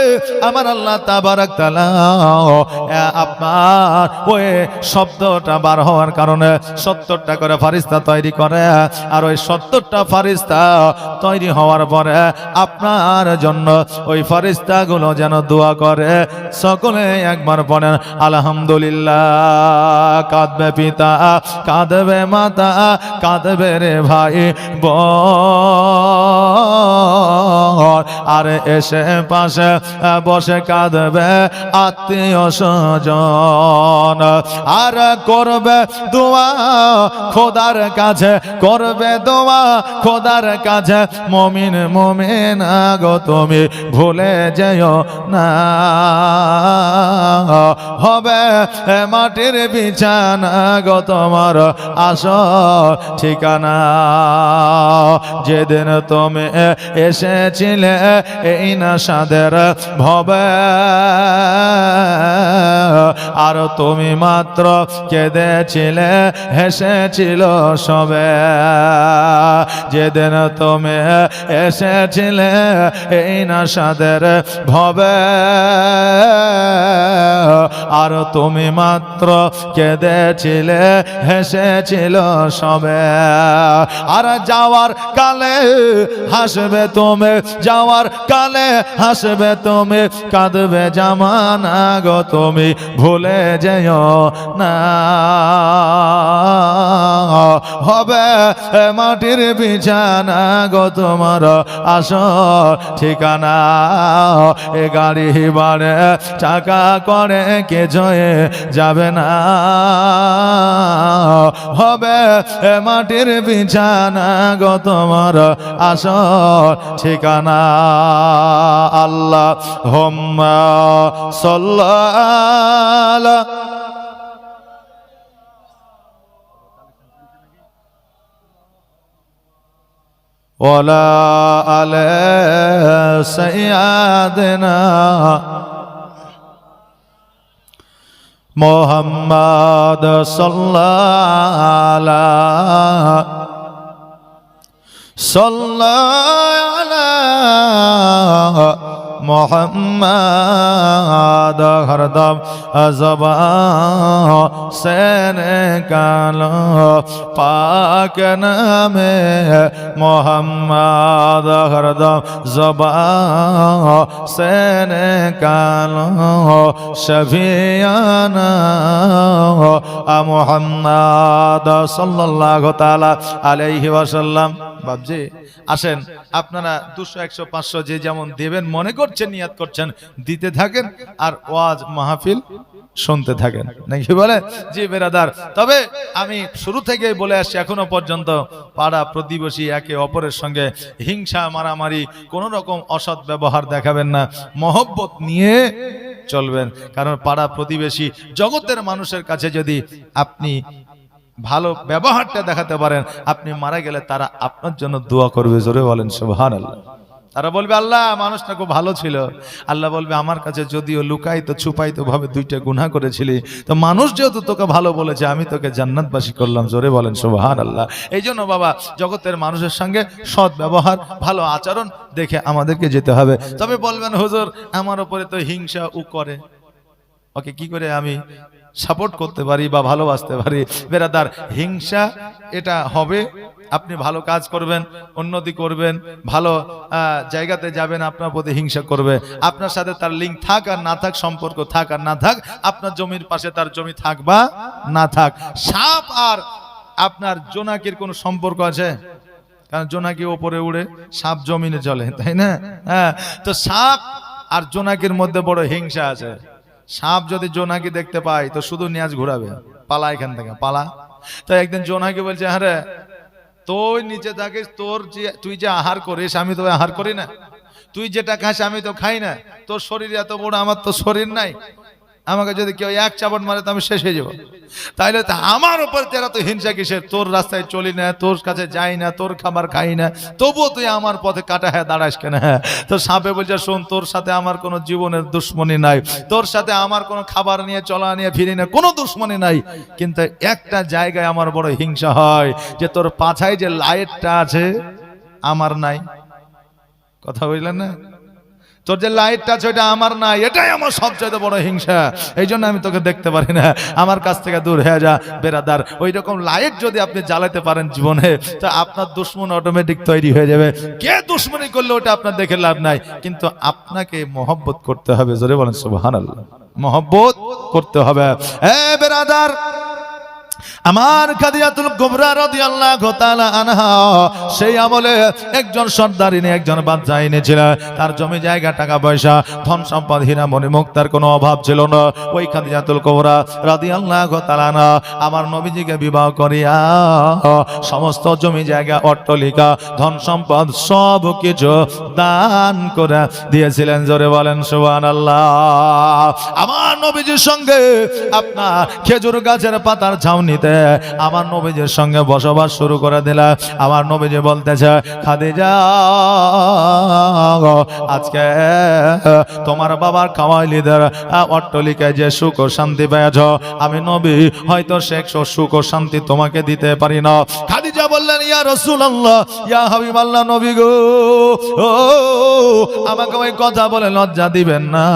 Speaker 1: আমার আল্লাহ তাবারাক তাআলা আপনার ওই শব্দটা বার হওয়ার কারণে 70টা করে ফারিস্তা তৈরি করে, আর ওই 70টা ফারিস্তা তৈরি হওয়ার পরে আপনার জন্য ওই ফারিস্তাগুলো যেন দোয়া করে। সকলে একবার পড়েন আলহামদুলিল্লাহ। কাঁদবে পিতা, কাঁদবে মাতা, কাঁদবে রে ভাই আর এসে পাশে বসে কাঁদবে আত্মীয় স্বজন। আর করবে দোয়া খোদার কাছে, করবে দোয়া খোদার কাছে, মুমিন মুমিনা গো তুমি ভুলে যেও না। হবে মাটির বিছানা গো তোমার আসল ঠিকানা। যেদিন তুমি এসেছিলে এই না সাদের ভবে, আর তুমি মাত্র কেঁদেছিলে হেসেছিল সবে। যেদিন তুমি এসেছিলে এই না সাদের ভবে, আর তুমি মাত্র কেঁদেছিলে হেসেছিল সবে। আর যাওয়ার কালে হাসবে তুমি, যাওয়ার কালে হাসবে তুমি, কাঁদবে জামানা গো তুমি ভুলে যেও না। হবে মাটির বিছানা গো তোমার আসল ঠিকানা। এ গাড়ি বাড়ে চাকা করে কে জয়ে যাবে না। হবে মাটির বিছানা গো তোমার আসল ঠিকানা। আল্লাহুম্মা সাল্লি ওয়ালা আলে সাইয়্যিদিনা মুহাম্মদ সাল্লাল্লাহু আলা মোহাম্মদ হরদম জবান সে নিকালো পাক নামে মোহাম্মদ হরদম জবান সে নিকালো শফিয়ানা মুহাম্মদ সাল্লাল্লাহু তাআলা আলাইহি ওয়াসাল্লাম। বাবজি আসেন, আপনারা 200 100 500 যে যেমন দেবেন মনে করছেন, নিয়াত করছেন, দিতে থাকেন আর ওয়াজ মাহফিল শুনতে থাকেন, নাকি বলে? জি বেরাদার, তবে আমি শুরু থেকেই বলে আসছি এখনো পর্যন্ত পাড়া প্রতিবেশী একে অপরের সঙ্গে হিংসা মারামারি কোনো রকম অসৎ ব্যবহার দেখাবেন না, মহব্বত নিয়ে চলবেন। কারণ পাড়া প্রতিবেশী জগতের মানুষের কাছে যদি আপনি ভালো ব্যবহারটা দেখাতে পারেন, আপনি মারা গেলে তারা আপনার জন্য দোয়া করবে। জোরে বলেন সুবহানাল্লাহ। তারা বলবে আল্লাহ মানুষটা খুব ভালো ছিল। আল্লাহ বলবে আমার কাছে যদিও লুকাইতো ছুপাইতো ভাবে 2টা গুনাহ করেছিলি, তো মানুষ যেহেতু তোকে ভালো বলেছে আমি তোকে জান্নাতবাসী করলাম। জোরে বলেন সুবহানাল্লাহ। এই জন্য বাবা জগতের মানুষের সঙ্গে সৎ ব্যবহার ভালো আচরণ দেখে আমাদেরকে যেতে হবে। তবে বলবেন হুজুর আমার উপরে তো হিংসা ও করে, ওকে কি করে আমি সাপোর্ট করতে পারি বা ভালোবাসতে পারি? বেরাদার, হিংসা এটা হবে, আপনি ভালো কাজ করবেন, উন্নতি করবেন, ভালো জায়গাতে যাবেন, আপনার প্রতি হিংসা করবে। আপনার সাথে তার লিঙ্ক থাক আর না থাক, সম্পর্ক থাক আর না থাক, আপনার জমির পাশে তার জমি থাক বা না থাক। সাপ আর আপনার জোনাকির কোনো সম্পর্ক আছে? কারণ জোনাকি ওপরে উড়ে, সাপ জমিনে চলে, তাই না? হ্যাঁ, তো সাপ আর জোনাকির মধ্যে বড় হিংসা আছে। সাপ যদি জোনাকি দেখতে পায় তো শুধু নিয়াজ ঘুরাবে, পালা এখান থেকে পালা। তো একদিন জোনাকি বলছে হ্যাঁ রে, তুই নিচে থাকিস, তুই যে আহার করিস আমি তো আহার করি না, তুই যেটা খাস আমি তো খাই না, তোর শরীর এত বড়, আমার তো শরীর নাই, আমাকে যদি কেউ এক চাপট মারে তো আমি শেষ হয়ে যাবো। তাইলে আমার উপর তেরা তো হিংসা কিসের? তোর রাস্তায় চলি না, তোর কাছে যাই না, তোর খাবার খাই না, তবুও তুই আমার পথে কাটা হ্যাঁ দাঁড়াস কেন? হ্যাঁ, তো সাপে বলছে শোন, তোর সাথে আমার কোনো জীবনের দুশ্মনী নাই, তোর সাথে আমার কোনো খাবার নিয়ে চলা নিয়ে ফিরি না, কোনো দুশ্মনী নাই, কিন্তু একটা জায়গায় আমার বড় হিংসা হয়, যে তোর পাছায় যে লাইটটা আছে আমার নাই। কথা বুঝলেন না? তোর যে লাইটটা আছে ওইটা আমার নাই, এটাই আমার সবচেয়ে বড় হিংসা। এই জন্য আমি তোকে দেখতে পারি না, আমার কাছ থেকে দূর হয়ে যা। বেরাদার, ওই রকম লাইট যদি আপনি জ্বালাতে পারেন জীবনে, তো আপনার দুশ্মন অটোমেটিক তৈরি হয়ে যাবে। কে দুশ্মনী করলে ওটা আপনার দেখে লাভ নাই, কিন্তু আপনাকে মহব্বত করতে হবে। জোরে বলেন সুবহানাল্লাহ। মহব্বত করতে হবে। বেরাদার, আমার খাদিজাতুল কুবরা রাদিয়াল্লাহু তাআলা আনহা সেই আমলে একজন সর্দারিনী, একজন বাদশাহিনী ছিল। তার জমি জায়গা, টাকা পয়সা, ধন সম্পদ, হীরা মণি মুক্তার কোনো অভাব ছিল না। ওই খাদিজাতুল কুবরা রাদিয়াল্লাহু তাআলা আনহা আমার নবীজিকে বিবাহ করিয়া সমস্ত জমি জায়গা, অট্টালিকা, ধন সম্পদ সব কিছু দান করে দিয়েছিলেন। জোরে বলেন সুবহানাল্লাহ। আমার নবীজির সঙ্গে আপনার খেজুর গাছের পাতার ছাউনিতে আমার নবীজির সঙ্গে বসবাস শুরু করে দিলা। আমার নবীজি বলতেছে খাদিজা, আজকে তোমার বাবার কামাইলিদের অট্টালিকায় যে সুখ ও শান্তি পেয়েছ, আমি নবী হয়তো সে সুখ ও শান্তি তোমাকে দিতে পারি না। খাদিজা বললেন ইয়া রাসূলুল্লাহ, ইয়া হাবিবাল্লাহ, নবী গো, আমাকে ওই কথা বলে লজ্জা দিবেন না।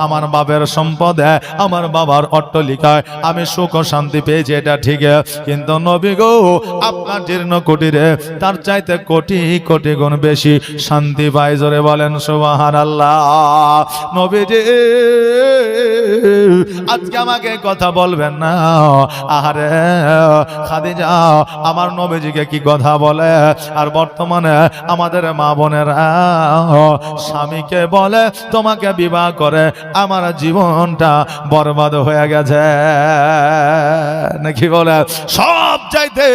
Speaker 1: আমার বাবার সম্পদে, আমার বাবার অট্টালিকায় আমি সুখ ও শান্তি পেয়েছি, এটা ঠিক, কিন্তু নবী গো আপনার জীর্ণ কুটিরে তার চাইতে কোটি কোটি গুণ বেশি শান্তি পাই। জোরে বলেন সুবহানাল্লাহ। নবীজি আজকে আমাকে কথা বলবেন না। আহারে খাদিজা আমার নবীজিকে কি কথা বলে, আর বর্তমানে আমাদের মা বোনেরা স্বামীকে বলে তোমাকে বিবাহ করে আমার জীবনটা বরবাদ হয়ে গেছে, নাকি বলে? সব চাইতে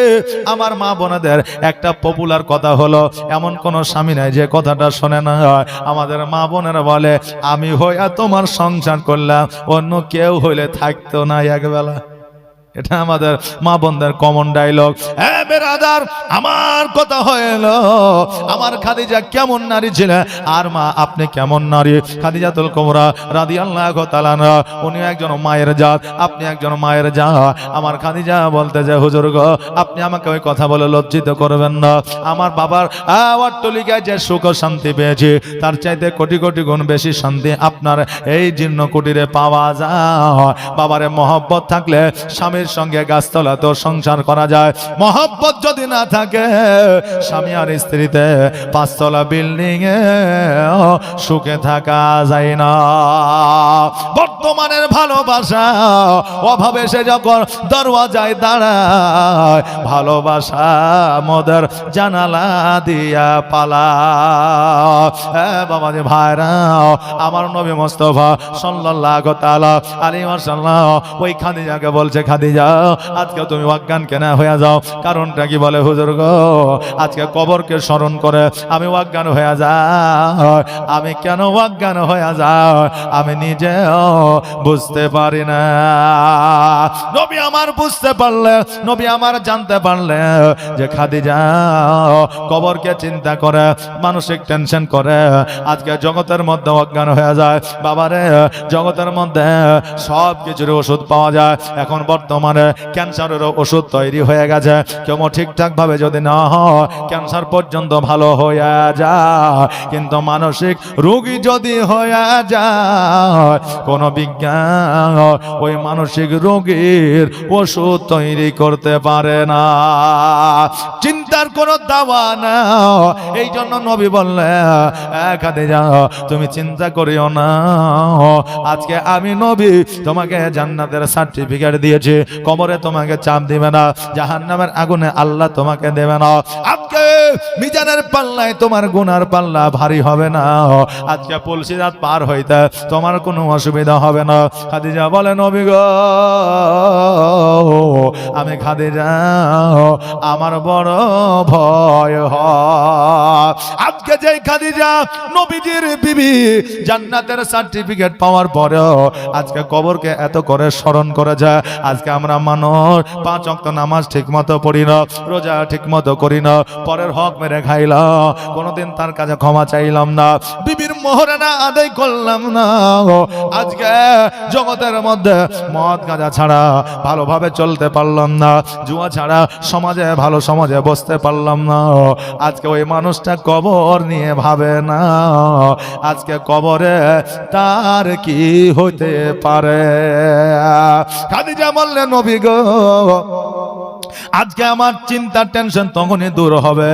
Speaker 1: আমার মা বোনেদের একটা পপুলার কথা হলো, এমন কোন স্বামী নাই যে কথাটা শোনে না। আমাদের মা বোনেরা বলে আমি হইয়া তোমার সংসার করলাম, অন্য কেউ হইলে থাকতো না একবেলা। এটা আমাদের মা বোনদের কমন ডায়লগ। হ্যাঁ বেরাদার, আমার কথা হইল আমার খাদিজা কেমন নারী ছিলেন, আর মা আপনি কেমন নারী? খাদিজাতুল কুবরা রাদিয়াল্লাহু তাআলা আনহা, উনি একজন মায়ের জাত, আপনি একজন মায়ের জাত। আমার খাদিজা বলতে যে হুজুর গো, আপনি আমাকে ওই কথা বলে লজ্জিত করবেন না। আমার বাবার অট্টালিকায় যে সুখ শান্তি পেয়েছি, তার চাইতে কোটি কোটি গুণ বেশি শান্তি আপনার এই জীর্ণ কুটিরে পাওয়া যায়। বাবারে মহব্বত থাকলে স্বামীর সঙ্গে গাছতলাতেও সংসার করা যায়। মহব্বত যদি না থাকে, স্বামী আর স্ত্রীতে পাঁচতলা বিল্ডিং এ সুখে থাকা যায় না। বর্তমানের ভালোবাসা অভাবে সে যখন দরওয়াজায় দাঁড়ায়, ভালোবাসা মোদের জানালা দিয়া পালা। বাবাজি ভাইরা, আমার নবী মুস্তাফা সাল্লাল্লাহু তাআলা আলাইহি ওয়াসাল্লাম ওই খাদিজাকে বলছে, খাদিজা আজকে তুমি অজ্ঞান কেন হয়ে যাও? কারণটা কি? বলে হুজুর গো, আজকে কবরকে স্মরণ করে আমি অজ্ঞান হয়ে যাই। আমি কেন অজ্ঞান হয়ে যাই আমি নিজেও বুঝতে পারি না। নবী আমার বুঝতে পারলে, নবী আমার জানতে পারলে যে খাদিজা কবরকে চিন্তা করে, মানসিক টেনশন করে, আজকে জগতের মধ্যে অজ্ঞান হয়ে যায়। বাবারে, জগতের মধ্যে সব কিছুর ওষুধ পাওয়া যায়। এখন বর্তমানে ক্যান্সারেরও ওষুধ তৈরি হয়ে গেছে। কেউ ঠিকঠাক ভাবে যদি না হয়, ক্যান্সার পর্যন্ত ভালো হয়ে যায়। কিন্তু মানসিক রোগী যদি হয়ে যায়, কোন বিজ্ঞান ওই মানসিক রোগীর ওষুধ তৈরি করতে পারে না। চিন্তার কোনো দাওয়া না। এই জন্য নবী বললেন, খাদিজা তুমি চিন্তা করিও না, আজকে আমি নবী তোমাকে জান্নাতের সার্টিফিকেট দিয়েছি। কবরে তোমাকে চাপ দিবে না, জাহান্নামের আগুনে আল্লাহ তোমাকে দেবে না। আজকে মিজানের পাল্লায় তোমার গুনার পাল্লা ভারী হবে না। আজকে পুলসিরাত পার হইতে তোমার কোনো অসুবিধা হবে না। খাদিজা বলে, নবী গো, আমি খাদিজা আমার বড় ভয় হয়। আজকে যে খাদিজা নবীজির বিবি, জান্নাতের সার্টিফিকেট পাওয়ার পরেও আজকে কবরকে এত করে স্মরণ করে যায়। আজকে আমরা মানুষ 5 ওয়াক্ত নামাজ ঠিক মতো পড়ি না, রোজা ঠিক মতো করি না, পরের হক মেরে খাইলাম, কোনোদিন তার কাছে ক্ষমা চাইলাম না, বিবির মোহরানা আদায় করলাম না। আজকে জগতের মধ্যে মদ গাঁজা ছাড়া ভালোভাবে চলতে পারলাম না, জুয়া ছাড়া সমাজে ভালো সমাজে বসতে পারলাম না। আজকে ওই মানুষটা কবর নিয়ে ভাবে না, আজকে কবরে তার কি হইতে পারে। খাদিজা বললেন, নবী গো, আজকে আমার চিন্তা টেনশন তখনই দূর হবে,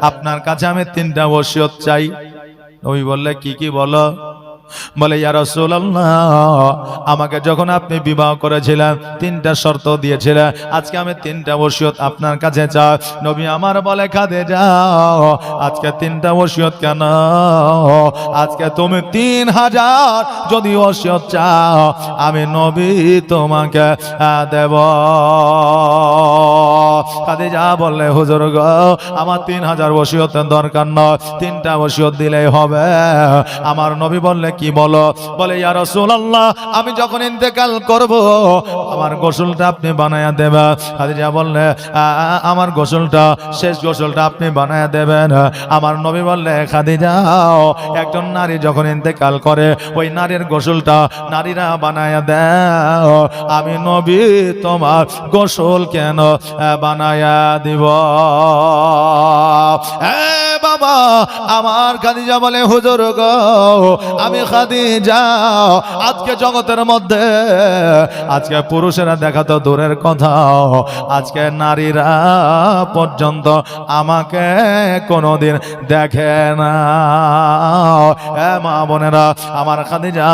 Speaker 1: আপনার কাছে আমি 3টা ওসিয়ত চাই। নবী বললে, কি কি বলো? বলে, ইয়া রাসূলুল্লাহ, আমাকে যখন আপনি বিবাহ করেছিলেন 3টা শর্ত দিয়েছিলেন, আজকে আমি 3টা ওসিয়ত আপনার কাছে চাই। নবী আমার বলে, খাদিজা আজকে 3টা ওসিয়ত কেন? আজকে তুমি 3000 যদি ওসিয়ত চাও, আমি নবী তোমাকে দেব। খাদিজা বললে, হুজুর গো, আমার 3000 ওসিয়তের দরকার নয়, 3টা ওসিয়ত দিলেই হবে। আমার নবী বললে, কি বলো? বলে, ইয়া রাসূলুল্লাহ, আমি যখন ইন্তেকাল করব আমার গোসলটা আপনি বানায়া দেবেন। খাদিজা বললে, আমার গোসলটা, শেষ গোসলটা আপনি বানায়া দেবেন। আমার নবী বললে, খাদিজা একজন নারী যখন ইন্তেকাল করে ওই নারীর গোসলটা নারীরা বানায়া দেয়, আমি নবী তোমার গোসল কেন বানায়া দিব? বাবা আমার খাদিজা বলে, হুজুর গো, আমি খাদিজা আজকে জগতের মধ্যে আজকে পুরুষেরা দেখা তো দূরের কথা, আজকে নারীরা পর্যন্ত আমাকে কোনোদিন দেখে না। মা বোনেরা, আমার খাদিজা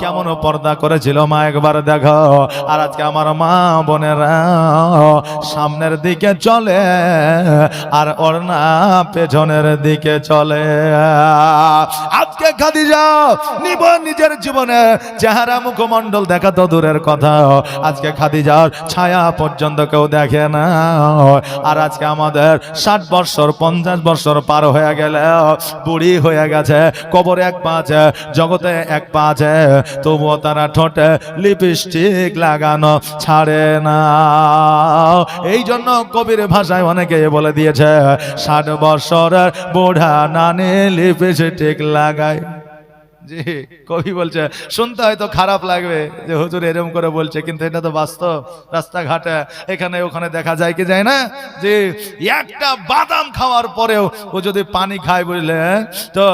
Speaker 1: কেমন পর্দা করেছিল মা একবার দেখো। আর আজকে আমার মা বোনেরা সামনের দিকে চলে আর ওড়না পেছনের দিকে চলে। আজকে খাদিজা নিজের জীবনে চেহারা মুখমণ্ডল দেখা তো দূরের কথা, আজকে খাদিজার ছায়া পর্যন্ত কেউ দেখে না। আর আজকে আমাদের 60 বছর 50 বছর পার হয়ে গেলে বুড়ি হয়ে গেছে, কবরে এক পা আছে, জগতে এক পা আছে, তবুও তারা ঠোঁটে লিপস্টিক লাগানো ছাড়ে না। এই জন্য কবির ভাষায় অনেকে বলে দিয়েছে 60 বছরের বুড়া নানি লিপস্টিক লাগায়। জি, কবি বলছে, শুনতে হয়তো খারাপ লাগবে যে হুজুর এরকম করে বলছে, কিন্তু এটা তো বাস্তব। রাস্তাঘাটে এখানে ওখানে দেখা যায় কি যায় না যে একটা বাদাম খাওয়ার পরেও ও যদি পানি খায়, বুঝলে, তো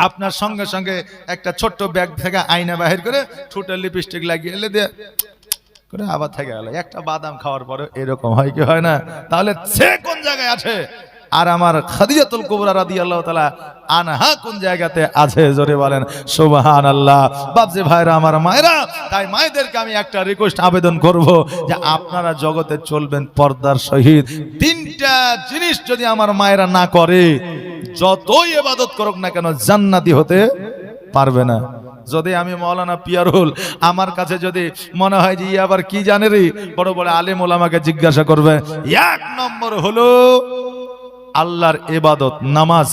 Speaker 1: আপনার সঙ্গে সঙ্গে একটা ছোট্ট ব্যাগ থেকে আয়না বাহির করে ঠোঁটে লিপস্টিক লাগিয়ে এলে দিয়ে করে আবার থেকে গেল। একটা বাদাম খাওয়ার পরে এরকম হয় কি হয় না? তাহলে সে কোন জায়গায় আছে আর আমার খাদিজাতুল কুবরা রাদিয়াল্লাহু তাআলা আনহা কোন জায়গাতে আছে? জোরে বলেন সুবহানাল্লাহ। বাপজি ভাইরা, আমার মায়েরা, তাই মায়েদেরকে আমি একটা রিকোয়েস্ট আবেদন করব যে আপনারা জগতে চলবেন পর্দার সহিত। 3টা জিনিস যদি আমার মায়েরা না করে, যতই ইবাদত করুক না কেন জান্নাতি হতে পারবে না। যদি আমি মাওলানা পিয়ারুল আমার কাছে যদি মনে হয় যে আবার কি জানে রে, বড় বড় আলেম ওলামাকে জিজ্ঞাসা করবে। 1 নম্বর হলো আল্লাহর ইবাদত, নামাজ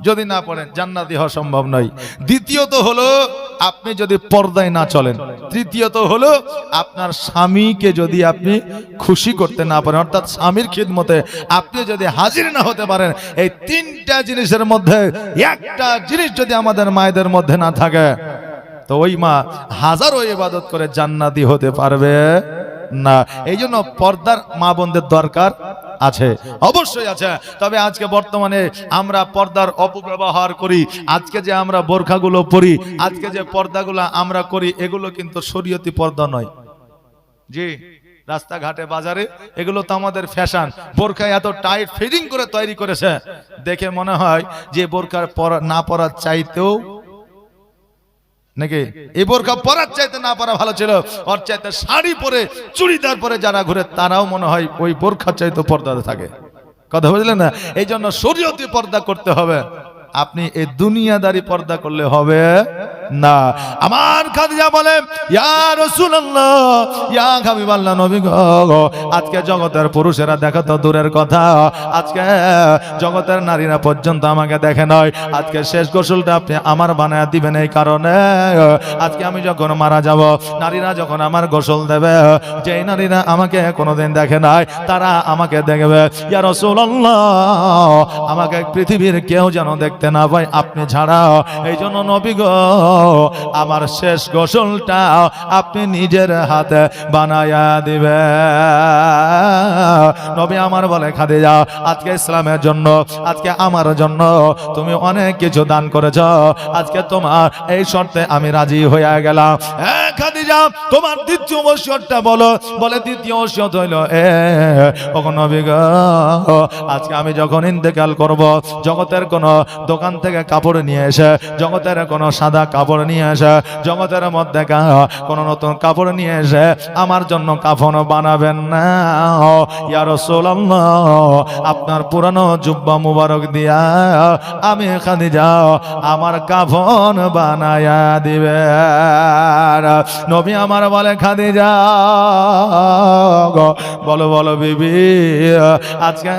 Speaker 1: যদি না পড়েন জান্নাতি হওয়া সম্ভব নয়। দ্বিতীয়ত হলো আপনি যদি পর্দায় না চলেন। তৃতীয়ত হলো আপনার স্বামীকে যদি আপনি খুশি করতে না পারেন, অর্থাৎ স্বামীর খিদমতে আপনি যদি হাজির না হতে পারেন। এই 3টা জিনিসের মধ্যে একটা জিনিস যদি আমাদের মায়েদের মধ্যে না থাকে, তো ওই মা হাজারো ইবাদত করে জান্নাতি হতে পারবে না। এই জন্য পর্দার মা বোনদের দরকার আছে, অবশ্যই আছে। তবে আজকে বর্তমানে আমরা পর্দার অপব্যবহার করি। আজকে যে আমরা বোরখাগুলো পরি, আজকে যে পর্দাগুলো আমরা করি, এগুলো কিন্তু শরীয়তি পর্দা নয়। জি, রাস্তাঘাটে বাজারে এগুলো তো আমাদের ফ্যাশন। বোরখা এত টাইট ফিটিং করে তৈরি করেছে, দেখে মনে হয় যে বোরখার না পরার চাইতেও নাকি এই বোরখা পরার চাইতে না পরা ভালো ছিল। ওর চাইতে শাড়ি পরে চুড়িদার পরে যারা ঘুরে তারাও মনে হয় ওই বোরখার চাইতে পর্দাতে থাকে। কথা বুঝলেন না? এই জন্য শরীয়তি পর্দা করতে হবে। আপনি এই দুনিয়াদারি পর্দা করলে হবে না। আমার খাদিজা বলে, ইয়া রাসূলুল্লাহ, ইয়া হাবিবাল্লাহ, নবী গো, আজকে জগতের পুরুষেরা দেখা তো দূরের কথা, আজকে জগতের নারীরা পর্যন্ত আমাকে দেখে নয়। আজকে শেষ গোসলটা আপনি আমার বানায় দিবেন। এই কারণে আজকে আমি যখন মারা যাব, নারীরা যখন আমার গোসল দেবে, যেই নারীরা আমাকে কোনোদিন দেখে নাই তারা আমাকে দেখবে। ইয়া রাসূলুল্লাহ, আমাকে পৃথিবীর কেউ যেন দেখতে না পায় আপনি ছাড়া। এই জন্য নবী গো, আমার শেষ গোসলটা আপনি নিজের হাতে বানায়া দিবে। নবী আমার বলে, খাদিজা, আজকে ইসলামের জন্য, আজকে আমার জন্য তুমি অনেক কিছু দান করেছ, আজকে তোমার এই শর্তে আমি রাজি হয়ে গেলাম। খাদিজা, তোমার দ্বিতীয় ওসিয়তটা বলো। বলে, দ্বিতীয় ওসিয়ত হইল ওগো নবী গো, আজকে আমি যখন ইন্তেকাল করব, জগতের কোন দোকান থেকে কাপড় নিয়ে এসে, জগতের কোন সাদা কাপড় নিয়ে এসে, জগতের মধ্যে কোন নতুন কাপড় নিয়ে এসে আমার জন্য কাফন বানাবেন না। ইয়া রাসূলুল্লাহ, আপনার পুরানো জুব্বা মুবারক দিয়া আমি খাদিজা আমার কাফন বানায়া দিবে। নবী আমার বলে, খাদিজা বলো বলো বিবি, আজকে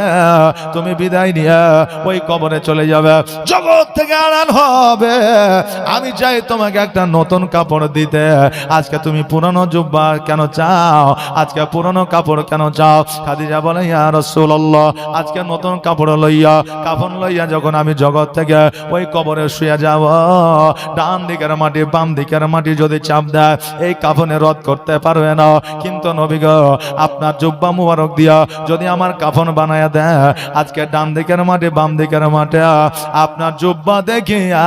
Speaker 1: তুমি বিদায় নিয়ে ওই কবরে চলে যাবে, জগৎ থেকে আড়াল হবে। আমি চাই তোমাকে একটা নতুন কাপড় দিতে। আজকে তুমি পুরানো জুব্বা কেন চাও? আজকে পুরানো কাপড় কেন চাও? খাদিজা বলে, ইয়া রাসূলুল্লাহ, আজকে নতুন কাপড় লইয়া, কাফন লইয়া যখন আমি জগৎ থেকে ওই কবরে শুয়ে যাব, ডান দিকের মাটি বাম দিকের মাটি যদি চাপ দেয়, এই কাফনে রদ করতে পারবে না। কিন্তু নবী গো, আপনার জুব্বা মুবারক দিয়া যদি আমার কাফন বানায়া দেয়, আজকে ডান দিকের মাটি বাম দিকের মাটি আপনার জুব্বা দেখিয়া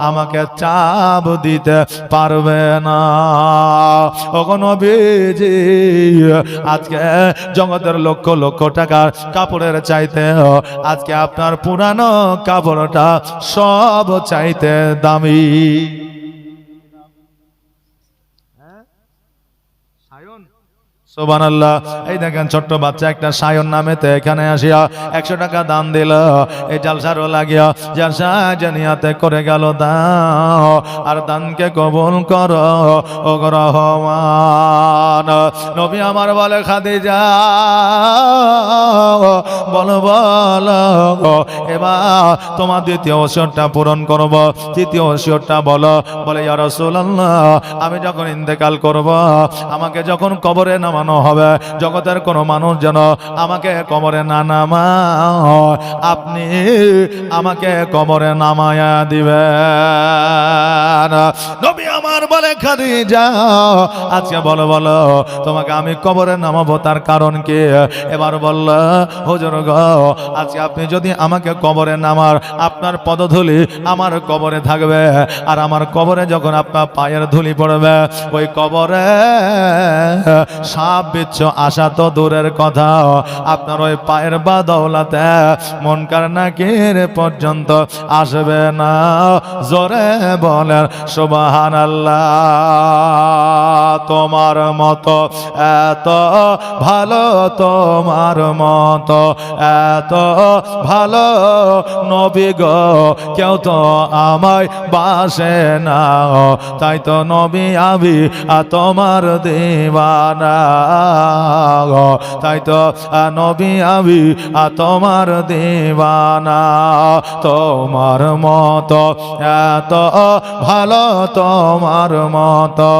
Speaker 1: আমাকে চাপ দিতে পারবে না। ওগো নবীজি, আজকে জগতের লক্ষ লক্ষ টাকার কাপড়ের চাইতে আজকে আপনার পুরানো কাপড়টা সব চাইতে দামি। সুবহানাল্লাহ। এই দেখেন ছোট্ট বাচ্চা একটা সায়ন নামেতে এখানে আসিয়া 100 টাকা দান দিল। এই জালসারও লাগিয়া জালসা জানিয়াতে করে গেল দাও, আর দানকে কবুল করো ও রহমান। নবী আমার বলে খাদিজা বলো বলো এবার তোমার দ্বিতীয় ওসিয়তটা পূরণ করব। তৃতীয় ওসিয়তটা বলো। বলে ইয়া রাসূলুল্লাহ, আমি যখন ইন্তেকাল করব, আমাকে যখন কবরে নামানো হবে, জগতের কোনো মানুষ যেন আমাকে কবরে না নামায়, আপনি আমাকে কবরে নামায়া দিবেন। নবী আমার বলে খাদিজা আজকে বলো বলো তোমাকে আমি কবরে নামাবো তার কারণ কি? এবার বলল হুজুর গো, আজকে আপনি যদি আমাকে কবরে নামার, আপনার পদধূলি আমার কবরে থাকবে, আর আমার কবরে যখন আপনার পায়ের ধুলি পড়বে, ওই কবরে সাপ বিচ্ছু আসা তো দূরের কথা, আপনার ওই পায়ের বাদৌলাতে মুনকার নাকির পর্যন্ত আসবে না। জোরে বলেন সুবহানাল্লাহ। তোমার মতো এত ভালো, তোমার মতো এত ভালো নবী গো কেউ তো আমায় বাসে না, তাই তো নবী আমি তোমার দিওয়ানা, তাই তো নবী আমি তোমার দিওয়ানা। তোমার মতো এত ভালো, তোমার মতো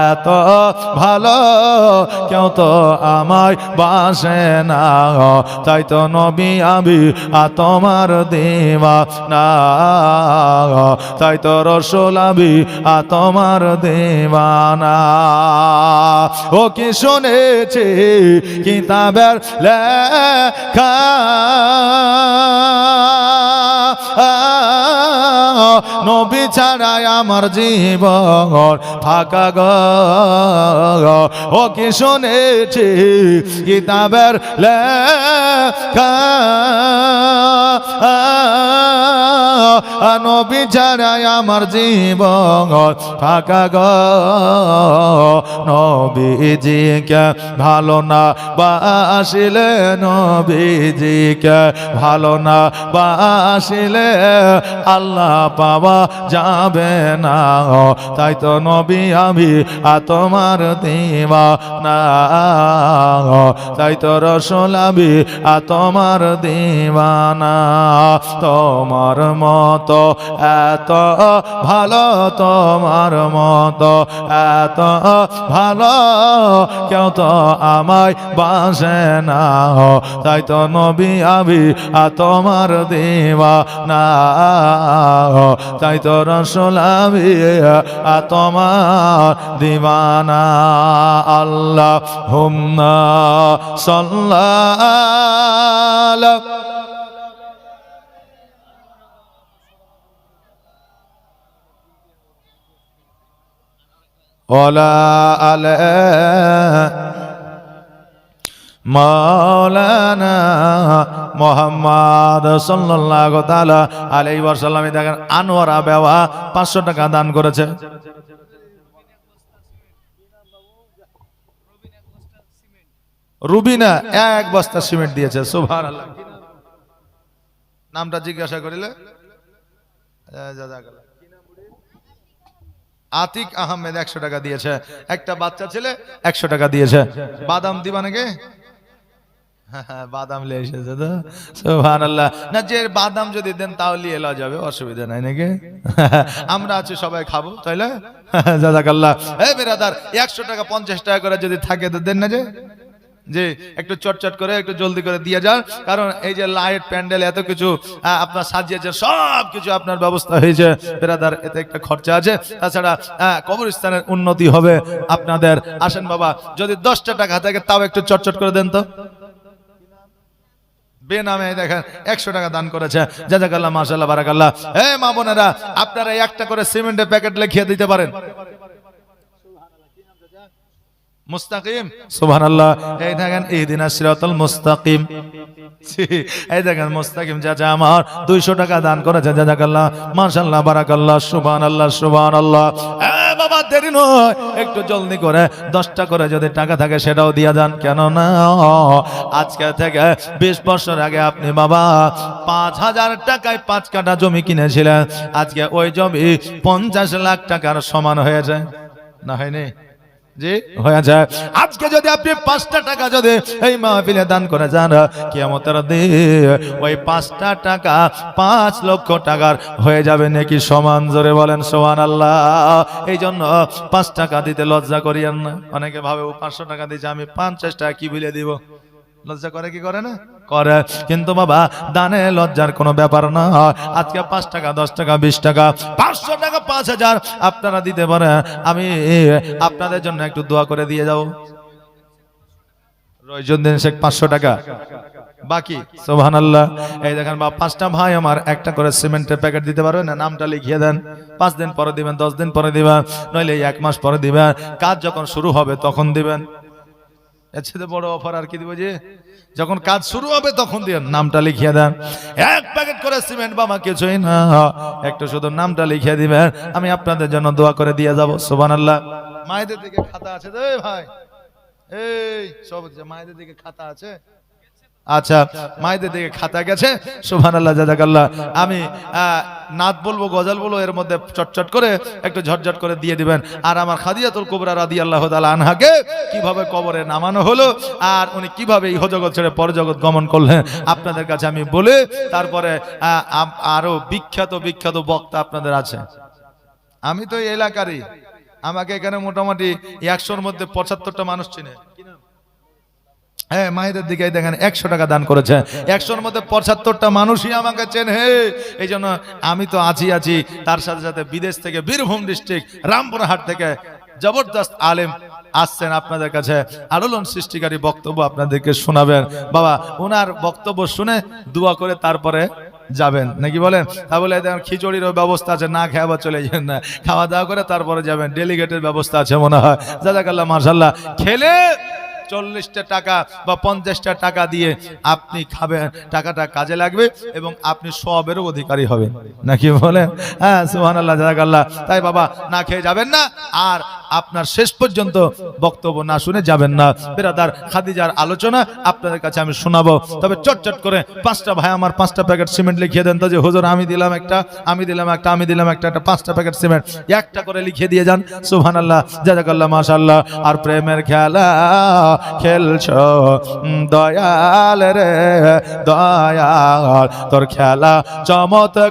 Speaker 1: এত ভালো কেউ তো আমায় বাসে না, তাই তো নবী আমি তোমার দিওয়ানা, তাই তো রাসূল আমি তোমার দিওয়ানা। ও কি শুনেছি কিতাবের লেখা, নবী ছাড়াই আমার জীবন ফাঁকা গো। ও কি শুনেছি কিতাবের লেখা, নবী ছাড়াই আমার জীবন ফাঁকা গো। নবীজিকে ভালো না বাসিলে, নবীজিকে ভালো না বাসিলে আল্লাহ পাওয়া যাবে না, তাই তো নবী আমি তোমার দিওয়ানা, তাই তো রাসূল আমি তোমার দিওয়ানা। তোমার মতো এত ভালো, তোমার মতো এত ভালো কেউ তো আমায় বাসে না, তাই তো নবী আমি তোমার দিওয়ানা, তাই তো রাসূল আমি তোমার দিওয়ানা। আল্লাহুম্মা সাল্লাল্লাহু ওয়ালা আলা মাওলানা মুহাম্মদ সাল্লাল্লাহু তাআলা আলাইহি ওয়াসাল্লাম। দেখেন আনোয়ারা বেওয়া 500 টাকা দান করেছে। রুবিনা 1 বস্তা সিমেন্ট দিয়েছে। সুবহানাল্লাহ। নামটা জিজ্ঞাসা করিলে জাযাকাল্লাহ। আতিক আহমেদ 100 টাকা দিয়েছে। একটা বাচ্চা ছেলে 100 টাকা দিয়েছে। বাদাম দিবা নাকি? বাদাম নিয়ে এসেছে তো। সুবহানাল্লাহ। না, যে বাদাম যদি দেন তাও নিয়ে এলো যাবে, অসুবিধা নাই নাকি? আমরা আছি সবাই খাবো, তাইলে জাযাকাল্লাহ। এই বিরাদার 100 টাকা 50 টাকা করে যদি থাকে তো দেন না, যে একটু চটচট করে একটু জলদি করে দিয়ে যান, কারণ এই যে লাইট প্যান্ডেল এত কিছু আপনার সাজিয়েছে, সব কিছু আপনার ব্যবস্থা হয়েছে বিরাদার, এতে একটা খরচা আছে। তাছাড়া কবরস্থানের উন্নতি হবে আপনাদের। আসেন বাবা, যদি 10টা টাকা থাকে তাও একটু চটচট করে দেন তো। বেনামে দেখেন 100 টাকা দান করেছে। জাযাকাল্লাহ, মাশাআল্লাহ, বারাকাল্লাহ। এই মা বোনেরা, আপনারা একটা করে সিমেন্টের প্যাকেট লিখিয়ে দিতে পারেন। মুস্তাকিম, সুবহানাল্লাহ। এই দেখেন ইহদিনাস সিরাতাল মুস্তাকিম, এই দেখেন মুস্তাকিম চাচা আমার 200 টাকা দান করেছে। জাযাকাল্লাহ, মাশাআল্লাহ, বারাকাল্লাহ, সুবহানাল্লাহ, সুবহানাল্লাহ। বাবা দেরি নয়, একটু জলদি করে 10টা করে যদি টাকা থাকে সেটাও দিয়ে যান। কেন না আজকে থেকে 20 বছর আগে আপনি বাবা 5,000 টাকায় 5 কাঠা জমি কিনেছিলেন, আজকে ওই জমি 50 লাখ টাকার সমান হয়েছে না হয়নি? জি হয়ে যায়। আজকে যদি আপনি 5টা টাকা যদি এই মাহফিলে দান করে যান, কিয়ামতের দিন ওই 5টা টাকা 5 লক্ষ টাকার হয়ে যাবে নাকি সমান। জোরে বলেন সুবহানাল্লাহ। এই জন্য 5 টাকা দিতে লজ্জা করিয়েন না। অনেকে ভাবে ও 500 টাকা দিয়েছে, আমি 50 টাকা কি ভুলে দিব। লজ্জা করে কি করে না? করে। কিন্তু বাবা দানে লজ্জার কোনো ব্যাপার না। আজকে 5 টাকা 10 টাকা 20 টাকা 500 টাকা 5,000 আপনারা দিতে পারেন, আমি আপনাদের জন্য একটু দোয়া করে দিয়ে যাব। রইজুদ্দিন শেখ 500 টাকা বাকি। সুবহানাল্লাহ। এই দেখেন বাবা 5টা ভাই আমার একটা করে সিমেন্টের প্যাকেট দিতে পারবেন না? নামটা লিখিয়ে দেন। 5 দিন পরে দিবেন, 10 দিন পরে দিবেন, নইলে 1 মাস পরে দিবেন। কাজ যখন শুরু হবে তখন দিবেন। এর চেয়ে বড় অফার আর কি দিব? যে যখন কাজ শুরু হবে তখন দিয়ে নামটা লিখিয়ে দেন। 1 প্যাকেট করে সিমেন্ট বাবা কিছুই না, একটু শুধু নামটা লিখিয়ে দিবেন, আমি আপনাদের জন্য দোয়া করে দিয়ে যাব। সুবহানাল্লাহ। মায়েদের দিকে খাতা আছে তো ভাই? এই সব মায়েদের দিকে খাতা আছে? আচ্ছা, মায়েদের দিকে খাতা গেছে। সুবহানাল্লাহ, জাযাকাল্লাহ। আমি নাত বলবো, গজল বলবো, এর মধ্যে চটচট করে একটু ঝটঝট করে দিয়ে দিবেন। আর আমার খাদিজাতুল কুবরা রাদিয়াল্লাহু তাআলা আনহাকে কিভাবে কবরে নামানো হলো আর উনি কিভাবে এই জগৎ ছেড়ে পরজগৎ গমন করলেন আপনাদের কাছে আমি বলে, তারপরে আরো বিখ্যাত বিখ্যাত বক্তা আপনাদের আছে। আমি তো এই এলাকারই, আমাকে এখানে মোটামুটি 100-র মধ্যে 75টা মানুষ চিনে। হ্যাঁ, মায়েদের দিকে দেখেন 100 টাকা দান করেছে, 100-র মধ্যে 75টা মানুষই আমাকে চেনে। এই জন্য আমি তো আছি। তার সাথে সাথে বিদেশ থেকে বীরভূম ডিস্ট্রিক্ট রামপুরহাট থেকে জবরদস্ত আলেম আসছেন আপনাদের কাছে, আলোড়ন সৃষ্টিকারী বক্তব্য আপনাদেরকে শোনাবেন। বাবা ওনার বক্তব্য শুনে দোয়া করে তারপরে যাবেন নাকি বলেন? তা বলে দেখেন খিচুড়িরও ব্যবস্থা আছে, না খেয়ে আবার চলে যাবেন না, খাওয়া দাওয়া করে তারপরে যাবেন। ডেলিগেটের ব্যবস্থা আছে মনে হয়। জাযাকাল্লাহ, মাশাআল্লাহ। খেলে 40টা টাকা বা 50টা টাকা দিয়ে আপনি খাবেন, টাকাটা কাজে লাগবে এবং আপনি সওয়াবেরও অধিকারী হবেন নাকি বলেন? হ্যাঁ, সুবহানাল্লাহ, জাযাকাল্লাহ। তাই বাবা না খেয়ে যাবেন না, আর আপনার শেষ পর্যন্ত বক্তব্য না শুনে যাবেন না। বেরাদার, খাদিজার আলোচনা আপনাদের কাছে আমি শোনাবো, তবে চটচট করে 5টা ভাই আমার 5টা প্যাকেট সিমেন্ট লিখিয়ে দেন তো। যে হুজুর আমি দিলাম একটা, আমি দিলাম একটা, আমি দিলাম একটা, 5টা প্যাকেট সিমেন্ট একটা করে লিখিয়ে দিয়ে যান। সুবহানাল্লাহ, জাযাকাল্লাহ, মাশাআল্লাহ। আর প্রেমের খেলা খেলছ দয়াল রে দয়াল, তোর খেলা চমৎকার।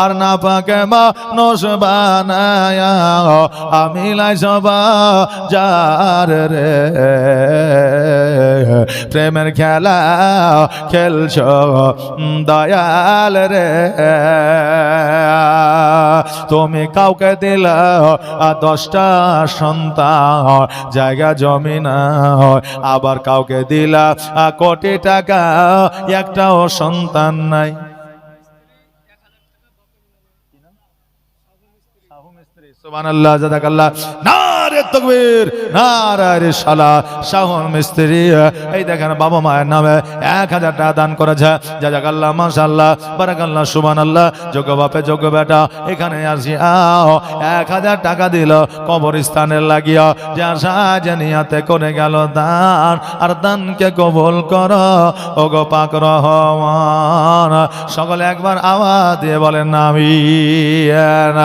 Speaker 1: আর না পাকে মানুষ বানায়া আমি লাই সবা যার রে, প্রেমের খেলা খেলছ দয়াল রে। তুমি কাউকে দিলা 10টা সন্তান, জায়গা জমি না, আবার কাউকে দিলা কোটি টাকা, একটাও সন্তান নাই। সুবহানাল্লাহ, জাযাকাল্লাহ। নারে তাকবীর, নারে রিসালাত। শাহন মিস্ত্রি এই দেখেন বাবা মায়ের নামে 1000 টাকা দান করেছে। জাযাকাল্লাহ, মাশাআল্লাহ, বারাকাল্লাহ, সুবহানাল্লাহ। যোগ্য বাপে যোগ্য বেটা এখানে আসি 1000 টাকা দিল কবরস্থানের লাগিয়া, যে আশা যে নিয়াতে করে গেল দান, আর দানকে কবুল করো ওগো পাক রহমান। সকলে একবার আওয়াজ দিয়ে বলেন আমিন।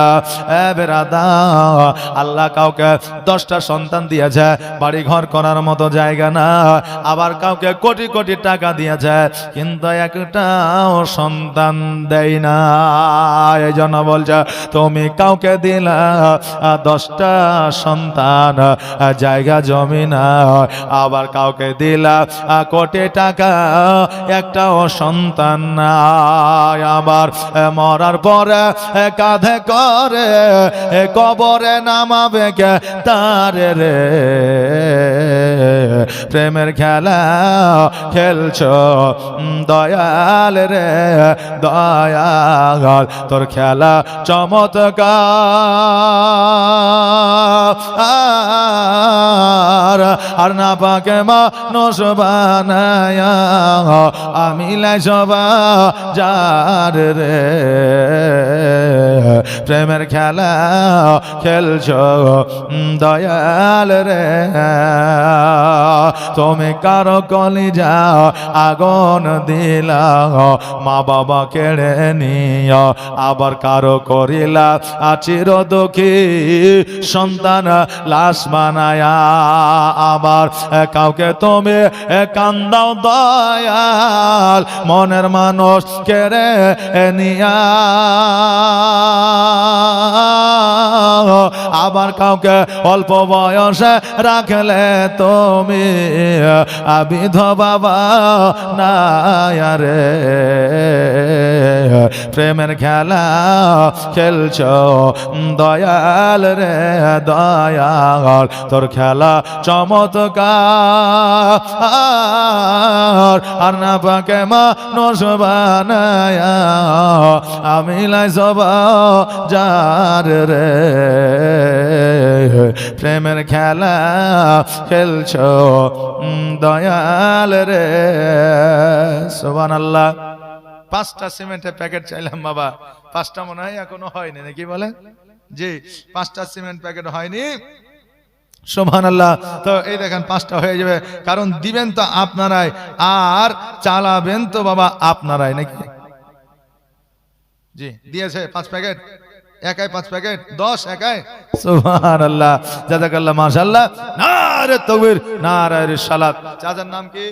Speaker 1: বেরাদা, আল্লাহ কাউকে 10টা সন্তান দিয়েছে, বাড়ি ঘর করার মতো জায়গা না, আবার কাউকে কোটি কোটি টাকা দিয়েছে, কিন্তু একটাও সন্তান দেয় না। এই জন্য বলছে তুমি কাউকে দিলা 10টা সন্তান, জায়গা জমি না, আবার কাউকে দিলা কোটি টাকা, একটাও সন্তান না। আবার মরার পরে কাঁধে করে কবরে নামাবে কে তারে রে, প্রেমের খেলা খেলছো দয়াল রে দয়াল তোর খেলা চমৎকার আর না পাকে মানুষ বানায়া আমি লাই সবা যার রে প্রেমের খেলা খেলছো দয়াল রে তুমি কারো কলিজা আগুন দিলা মা বাবা কেড়ে নিয়া আবার কারো করিলা চির দুঃখী সন্তান লাশ বানায়া আবার কাউকে তুমি কান্দাও দয়াল মনের মানুষ কেড়ে নিয়া আবার কাউকে অল্প বয়সে রাখলে তুমি বিধবা বানায়া রে প্রেমের খেলা খেলছো দয়াল রে দয়াল তোর খেলা চমৎকার আর না পাকে মানুষ বানায়া আমি লাই সবা যার রে প্রেমের খেলা খেলছো দয়াল রে সুবহানাল্লাহ। 5টা সিমেন্টের প্যাকেট চাইলাম বাবা, 5টা মনে হয় এখনো হয়নি নাকি বলে? জি, 5টা সিমেন্ট প্যাকেট হয়নি। সুবহানাল্লাহ। তো এই দেখেন 5টা হয়ে যাবে, কারণ দিবেন তো আপনারাই আর চালাবেন তো বাবা আপনারাই নাকি? জি দিয়েছে 5 প্যাকেট, একাই 5 প্যাকেট 10 একাই। সুবহানাল্লাহ, জাযাকাল্লাহ, মাশাআল্লাহ, নারে তাকবীর, নারে রিসালাত। চাচার নাম কি?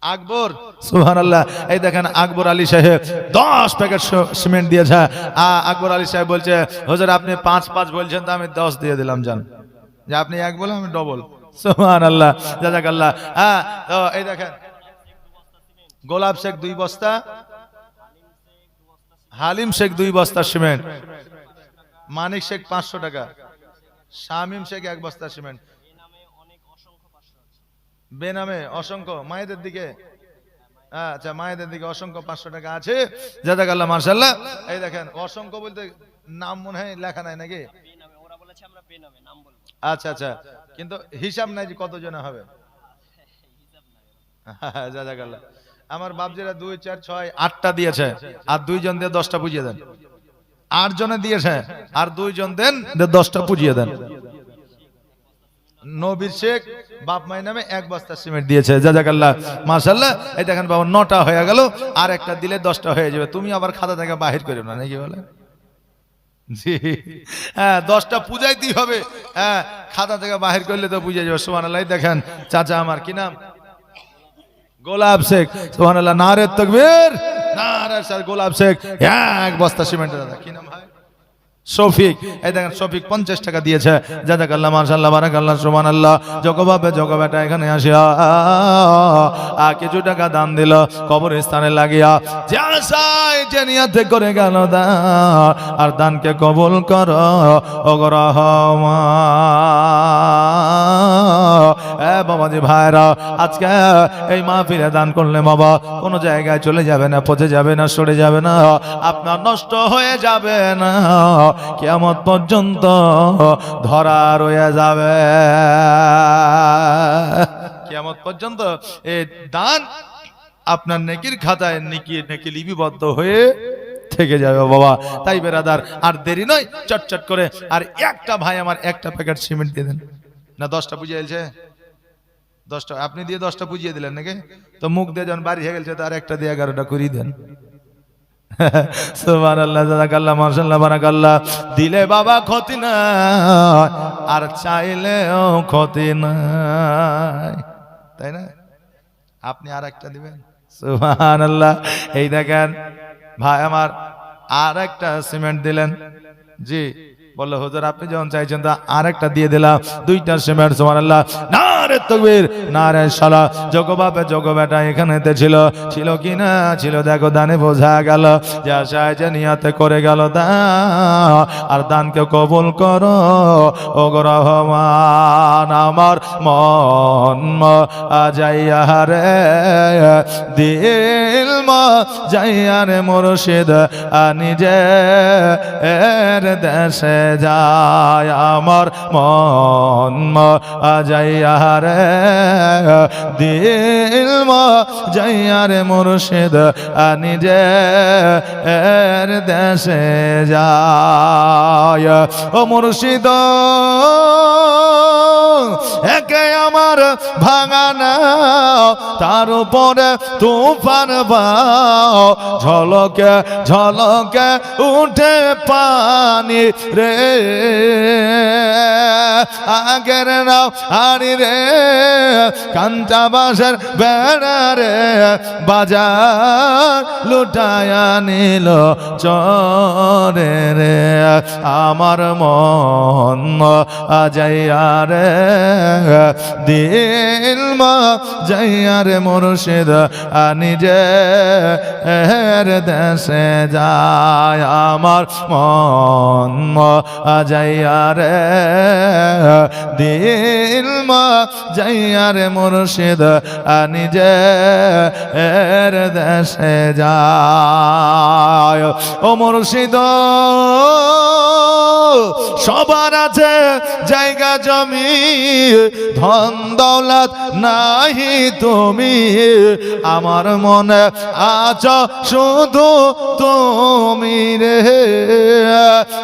Speaker 1: আকবর। সুবহানাল্লাহ। এই দেখেন আকবর আলী সাহেব 10 প্যাকেট সিমেন্ট দিয়েছে। আকবর আলী সাহেব বলছে হুজুর আপনি 5 বলছেন তো আমি 10 দিয়ে দিলাম, জান যে আপনি 1 বলে আমি ডবল। সুবহানাল্লাহ, জাযাকাল্লাহ। তো এই দেখেন গোলাপ শেখ 2 বস্তা, হালিম শেখ 2 বস্তা সিমেন্ট, মানিক শেখ 500 টাকা, শামিম শেখ 1 বস্তা সিমেন্ট। বেনামে অসংখ্য মায়েদের দিকে, আচ্ছা মায়েদের দিকে অসংখ্য 500 টাকা আছে। জাযাকাল্লাহ, মাশাআল্লাহ। এই দেখেন অসংখ্য বলতে নাম মনে হয় লেখা নাই নাকি? ওরা বলেছে আমরা বেনামে নাম বলবো। আচ্ছা আচ্ছা, কিন্তু হিসাব নাই যে কত জন হবে। জাযাকাল্লাহ। আমার বাপজিরা 2 4 6 8টা দিয়েছে, আর 2 জন দিয়ে 10টা পুজিয়ে দেন। 8 জনে দিয়েছে আর 2 জন দেন 10টা পুজিয়ে দেন। নবীর শেখ বাপ মায়ের নামে 1 বস্তা সিমেন্ট দিয়েছে। জাযাকাল্লাহ, মাশাআল্লাহ। এই দেখেন বাবা 9টা হয়ে গেল, আর একটা দিলে 10টা হয়ে যাবে। তুমি আবার খাতা থেকে বাহির করো না নাকি বলে? জি হ্যাঁ, 10টা পূজাইতেই হবে। হ্যাঁ, খাতা থেকে বাহির করলে তো বুঝে যাবে। সুবহানাল্লাহ। দেখেন চাচা আমার কি নাম? গোলাপ শেখ। সুবহানাল্লাহ, নারে তাকবীর, নারে স্যার গোলাপ শেখ 1 বস্তা সিমেন্ট। দাদা কি নাম ভাই? শফিক। এই দেখেন শফিক 50 টাকা দিয়েছে। জাযাকাল্লাহ, মাশাআল্লাহ, বারাকাল্লাহ, সুবহানাল্লাহ। জগবাবে জগবেটা এখানে আসিয়া কিছু টাকা দান দিল কবরস্থানে লাগিয়া, যে আশায় যে নিয়তে করে গেল দান, আর দানকে কবুল করো ওগো রহমান। বাবাজি ভাইরা, আজকে এই মাহফিলে দান করলে বাবা কোনো জায়গায় চলে যাবে না, পচে যাবে না, সরে যাবে না, আপনার নষ্ট হয়ে যাবে না, কিয়ামত পর্যন্ত ধরা রয়ে যাবে। কিয়ামত পর্যন্ত এই দান আপনার নেকির খাতায় নেকি লিপিবদ্ধ হয়ে থেকে যাবে বাবা। তাই বেরাদার আর দেরি নয়, চটচট করে আর একটা ভাই আমার 1টা প্যাকেট সিমেন্ট দিয়ে দেন না। 10টা পুজিয়েছে, 10টা আপনি দিয়ে 10টা পুজিয়ে দিলেন নাকি? তো মুখ দিয়ে যখন বাড়ি হয়ে গেছে তার একটা দিয়ে 11টা করিয়ে দেন। সুবহানাল্লাহ, জাযাকাল্লাহ, মাশাআল্লাহ, বারাকাল্লাহ। দিলে বাবা ক্ষতি নাই, আর চাইলেও ক্ষতি নাই, তাই না? আপনি আর একটা দিবেন। সুবহানাল্লাহ। এই দেখেন ভাই আমার আর একটা সিমেন্ট দিলেন। জি বললো হুজুর আপনি যখন চাইছেন তা আর একটা দিয়ে দিলাম, 2টা সিমেন্ট। সুবহানাল্লাহ, না নারে তাকবীর নারে সালাত। যোগ্য বাপে যোগ্য বেটা এখানেতে ছিল, ছিল কি না ছিল দেখো দানে বোঝা গেল। যে আশায় যে নিয়াতে করে গেল দান, আর দানকে কবুল করো ও গো রহমান। আমার মন যাইয়া রে দিল যাইয়া রে মুর্শিদ নিজে এর দেশে যায়। আমার মন যাইয়া রে দিল যাইয়া রে মুর্শিদ নিজে এর দেশে যায়। ও মুর্শিদ একে আমার ভাঙা নাও, তার উপরে তুফান বাও, ঝলকে ঝলকে উঠে পানি রে। আগের নাও হারি রে কাঞ্চা বাঁশের বেড়া রে, বাজার লুটায়া নিল চরে রে। আমার মন যাইয়া রে দিল যাইয়া রে মুর্শিদ নিজে এর দেশে যায়। আমার মন যাইয়া রে দিল যাইয়া রে মুর্শিদ নিজে এর দেশে যায়। ও মুর্শিদ সবার আছে জায়গা জমি, ধন দৌলত নাহি তুমি, আমার মনে আছো শুধু তুমি রে।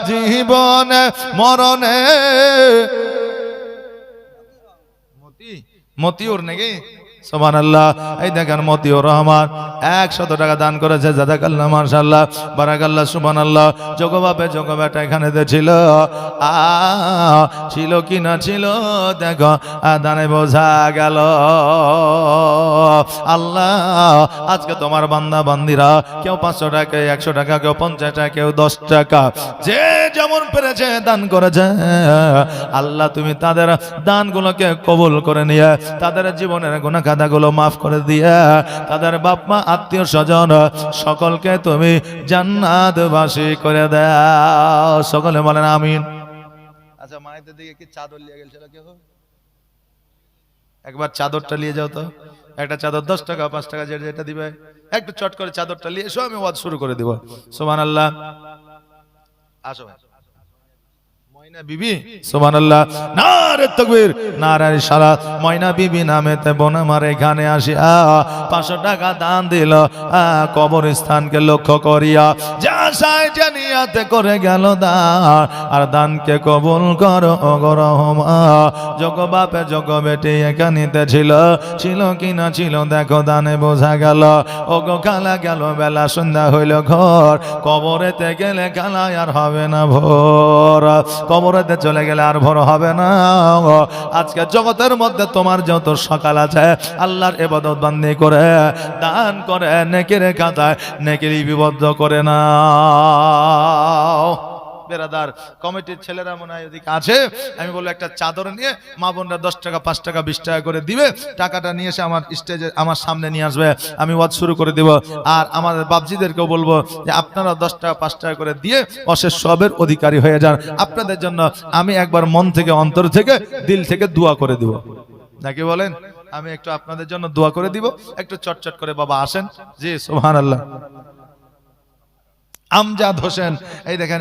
Speaker 1: জীবনে মরণে মতিউর নাকি সুবহানাল্লাহ। এই দেখেন মতিউর রহমান 100 টাকা দান করেছে, জাযাকাল্লাহ মাশাআল্লাহ বারাকাল্লাহ সুবহানাল্লাহ। যোগ্য বাপে যোগ্য বেটা এখানে ছিল, ছিল কি না ছিল দেখো দানে বোঝা গেল। আল্লাহ আজকে তোমার বান্দা বান্দিরা কেউ 500 টাকা, 100 টাকা, কেউ 50 টাকা, কেউ 10 টাকা, যে যেমন পেরেছে দান করেছে। আল্লাহ তুমি তাদের দানগুলোকে কবুল করে নিয়ে তাদের জীবনের গুনাহ খাতাগুলো মাফ করে দিয়ে তাদের বাপ মা আত্মীয় স্বজন সকলকে তুমি জান্নাতবাসী করে দাও। সকলে বলেন আমিন। আচ্ছা মায়েদের দিকে কি চাদর নিয়ে গেছিল কেউ? একবার চাদরটা নিয়ে যাও তো। একটা চাদর 10 টাকা 5 টাকা যেটা দিবে একটু চট করে চাদরটা নিয়ে এসো, আমি ওয়াজ শুরু করে দিব। সুবহানাল্লাহ। আসো ময়না বিবি সুবহানাল্লাহ নারে তাকবীর নারে সালাত। ময়না বিবি নামেতে বোন আমার এখানে আসিয়া 500 টাকা দান দিল কবরস্থানকে লক্ষ্য করিয়া। যা সাইতে নিয়াতে করে গেল দান, আর দানকে কবুল করো ওগো রহমান। যোগ্য বাপে যোগ্য বেটি এখানেতে ছিল, ছিল কি না ছিল দেখো দানে বোঝা গেল। ওগো খালা গেল বেলা, সন্ধ্যা হইল ঘর, কবরেতে গেলে খালা আর হবে না ভোর, কবরেতে চলে গেলে আর ভোর হবে না। আজকে জগতের মধ্যে তোমার যত সকাল আছে আল্লাহর ইবাদত বান্দি করে দান করে নেকির খাতায় নেকি লিপিবদ্ধ করে নাও। বেরাদার কমিটির ছেলেরা মনে হয় ওদিকে আছে, আমি বলবো একটা চাদর নিয়ে মা বোনরা 10 টাকা 5 টাকা 20 টাকা করে দিবে, টাকাটা নিয়ে এসে আমার স্টেজে আমার সামনে নিয়ে আসবে, আমি ওয়াজ শুরু করে দিব। আর আমাদের বাপজিদেরকেও বলবো যে আপনারা 10 টাকা 5 টাকা করে দিয়ে অশেষ সবের অধিকারী হয়ে যান। আপনাদের জন্য আমি একবার মন থেকে অন্তর থেকে দিল থেকে দোয়া করে দিব, নাকি বলেন? আমি একটু আপনাদের জন্য দোয়া করে দিব, একটু চটচট করে বাবা আসেন। জি সুবহানাল্লাহ। আমজাদ হোসেন এই দেখেন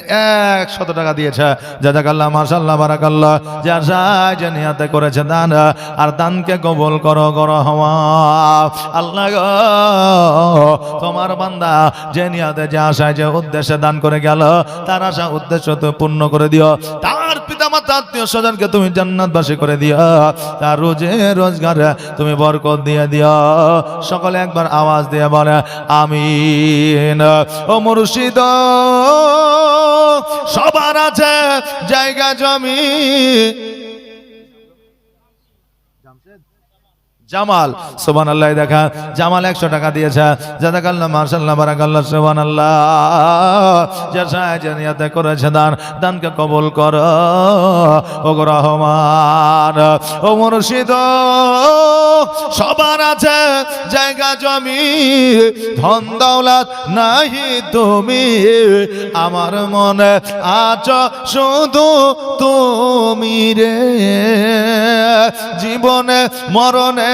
Speaker 1: 100 টাকা দিয়েছে, জাযাকাল্লাহ মাশাআল্লাহ বারাকাল্লাহ। যা যায় যে নিয়াতে করেছে দান, আর দানকে কবুল করো গো রহমান। আল্লাহ গো তোমার বান্দা যে নিয়াতে যে আশায় যে উদ্দেশ্যে দান করে গেল, তার আশা উদ্দেশ্য তো পূর্ণ করে দিও। তার পিতামাতা আত্মীয় স্বজনকে তুমি জান্নাতবাসী করে দিও, তার রোজে রোজগারে তুমি বরকত দিয়ে দিও। সকলে একবার আওয়াজ দিয়ে বলে আমিন। ও মুর্শিদ সবার আছে জায়গা জমি, জামাল, সুবহানাল্লাহ। দেখা জামাল 100 টাকা দিয়েছে, জাযাকাল্লাহ, মাশাআল্লাহ, বারাকাল্লাহ, সুবহানাল্লাহ। যে সাহায্যে করেছে দান, দানকে কবুল করো ও গো রহমান। ও মুর্শিদ, সবার আছে জায়গা জমি, ধন দৌলত নাহি তুমি, আমার মনে আছো শুধু তুমি রে। জীবনে মরণে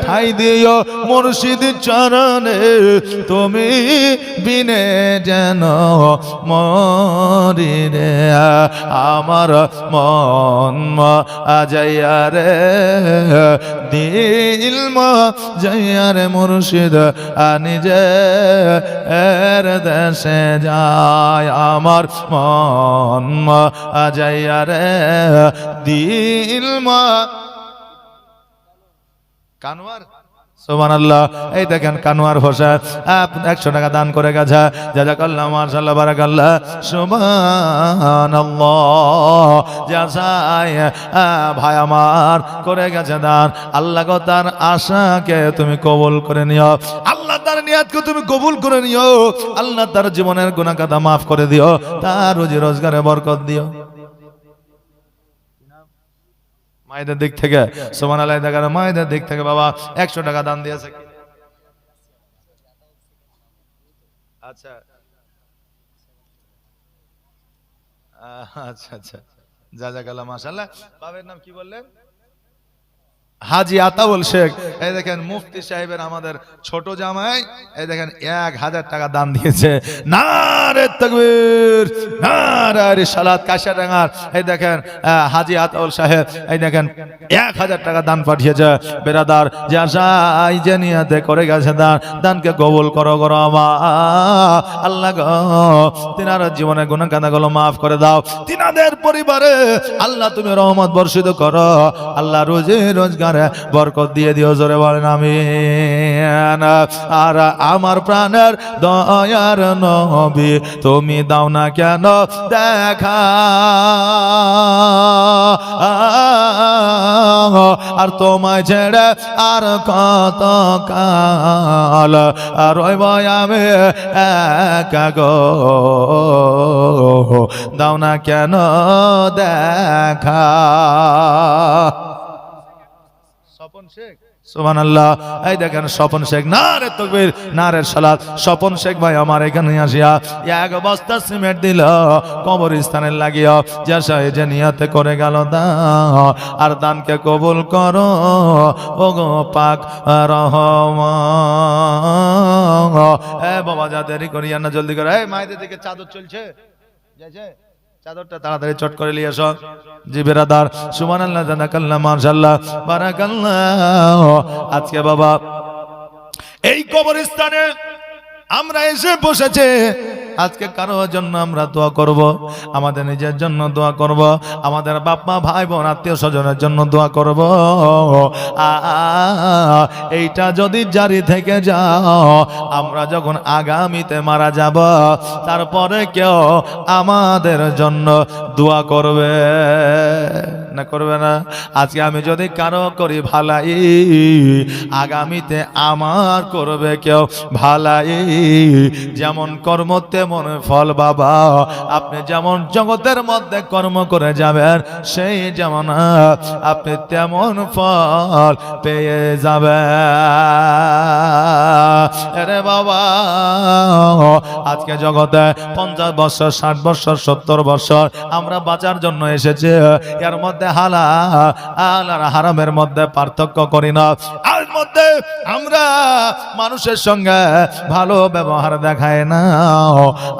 Speaker 1: ঠাই দিও মুর্শিদ চরণে, তুমি বিনে যেন মরি রে। আমার মন যাইয়া রে, দিল যাইয়া রে মুর্শিদ নিজে এর দেশে যায়। আমার মন যাইয়া রে, দিল কানওয়ার, সুবহানাল্লাহ। এই দেখেন কানওয়ার হোসেন 100 টাকা দান করে গেছে, জাযাকাল্লাহ, মাশাআল্লাহ, বারাকাল্লাহ, সুবহানাল্লাহ। জাযাই ভাই আমার করে গেছে দান, আল্লাহ গো তার আশাকে তুমি কবুল করে নিও, আল্লাহ তার নিয়াতকে তুমি কবুল করে নিও, আল্লাহ তার জীবনের গুনাহ কাদা মাফ করে দিও, তার রুজি রোজগারে বরকত দিও। মায়েদের দিক থেকে, সুবহানাল্লাহ, দেখেন মায়েদের দিক থেকে বাবা 100 টাকা দান দিয়েছে। আচ্ছা আচ্ছা আচ্ছা, জাযাকাল্লাহ, মাশাআল্লাহ। বাবার নাম কি বললেন? হাজী আতাউল শেখ। এই দেখেন মুফতি সাহেবের আমাদের ছোট জামাই, এই দেখেন 1000 টাকা দান দিয়েছে। নারে তাকবীর, নারে রিসালাত, কাশিয়াডাঙ্গার। এই দেখেন হাজী আতাউল সাহেব, এই দেখেন 1000 টাকা দান পাঠিয়েছে। বেরাদার, যা যাই যে নিয়তে করে গেছে দান, দানকে কবুল করো গো আমার আল্লাহ গো, তিনার জীবনে গুনাহ কাঁদাগুলো মাফ করে দাও, তিনাদের পরিবারে আল্লাহ তুমি রহমত বর্ষিত করো, আল্লাহ রোজে রোজগার বরকত দিয়ে দিও, জোরে বলেন আমিন। আর আমার প্রাণের দয়ার নবী, তুমি দাও না কেন দেখা, আর তোমায় ছেড়ে আর কত কাল রইব আমি একা গো, দাও না কেন দেখা। স্বপন শেখ, সুবহানাল্লাহ। এই দেখেন স্বপন শেখ, নারে তাকবীর, নারে সালাত। স্বপন শেখ ভাই আমার এখানে আসিয়া 1 বস্তা সিমেন্ট দিল কবরস্থানে লাগিয়া, যে নিয়তে করে গেল দাও, আর দানকে কবুল করো ও গো পাক রহমান। এ বাবা, যা দেরি করিয়া না, জলদি করে। এই মায়েদের দিকে চাদর চলছে, যাইছে চাদরটা তাড়াতাড়ি চট করে নিয়ে এসো। জি বেরাদার, সুবহানাল্লাহ, জাযাকাল্লাহ, মাশাআল্লাহ, বারাকাল্লাহ। আজকে বাবা এই কবরস্থানে আমরা এসে বসেছে, আজকে কারোর জন্য আমরা দোয়া করব, আমাদের নিজের জন্য দোয়া করব, আমাদের বাপ মা ভাই বোন আত্মীয় স্বজনের জন্য দোয়া করব। এইটা যদি জারি থেকে যাও, আমরা যখন আগামীতে মারা যাব, তারপরে কেউ আমাদের জন্য দোয়া করবে না, করবে না? আজকে আমি যদি কারো করি ভালাই, আগামীতে আমার করবে কেউ ভালাই। যেমন কর্ম তেমন ফল বাবা, আপনি যেমন জগতের মধ্যে কর্ম করে যাবেন, সেই যেমন আপনি তেমন ফল পেয়ে যাবেন। আরে বাবা, আজকে জগতে 50 বছর, 60 বছর, 70 বছর আমরা বাঁচার জন্য এসেছে, এর মধ্যে হালাল আর হারামের মধ্যে পার্থক্য করি না, আর মধ্যে আমরা মানুষের সঙ্গে ভালো ব্যবহার দেখায় না।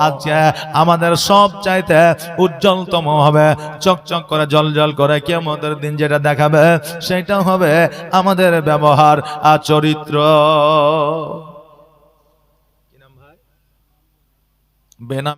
Speaker 1: আজকে আমাদের সব চাইতে উজ্জ্বলতম হবে, চকচক করে জলজল করে কিয়ামতের দিন যেটা দেখাবে, সেটা হবে আমাদের ব্যবহার আর চরিত্র। বেনাম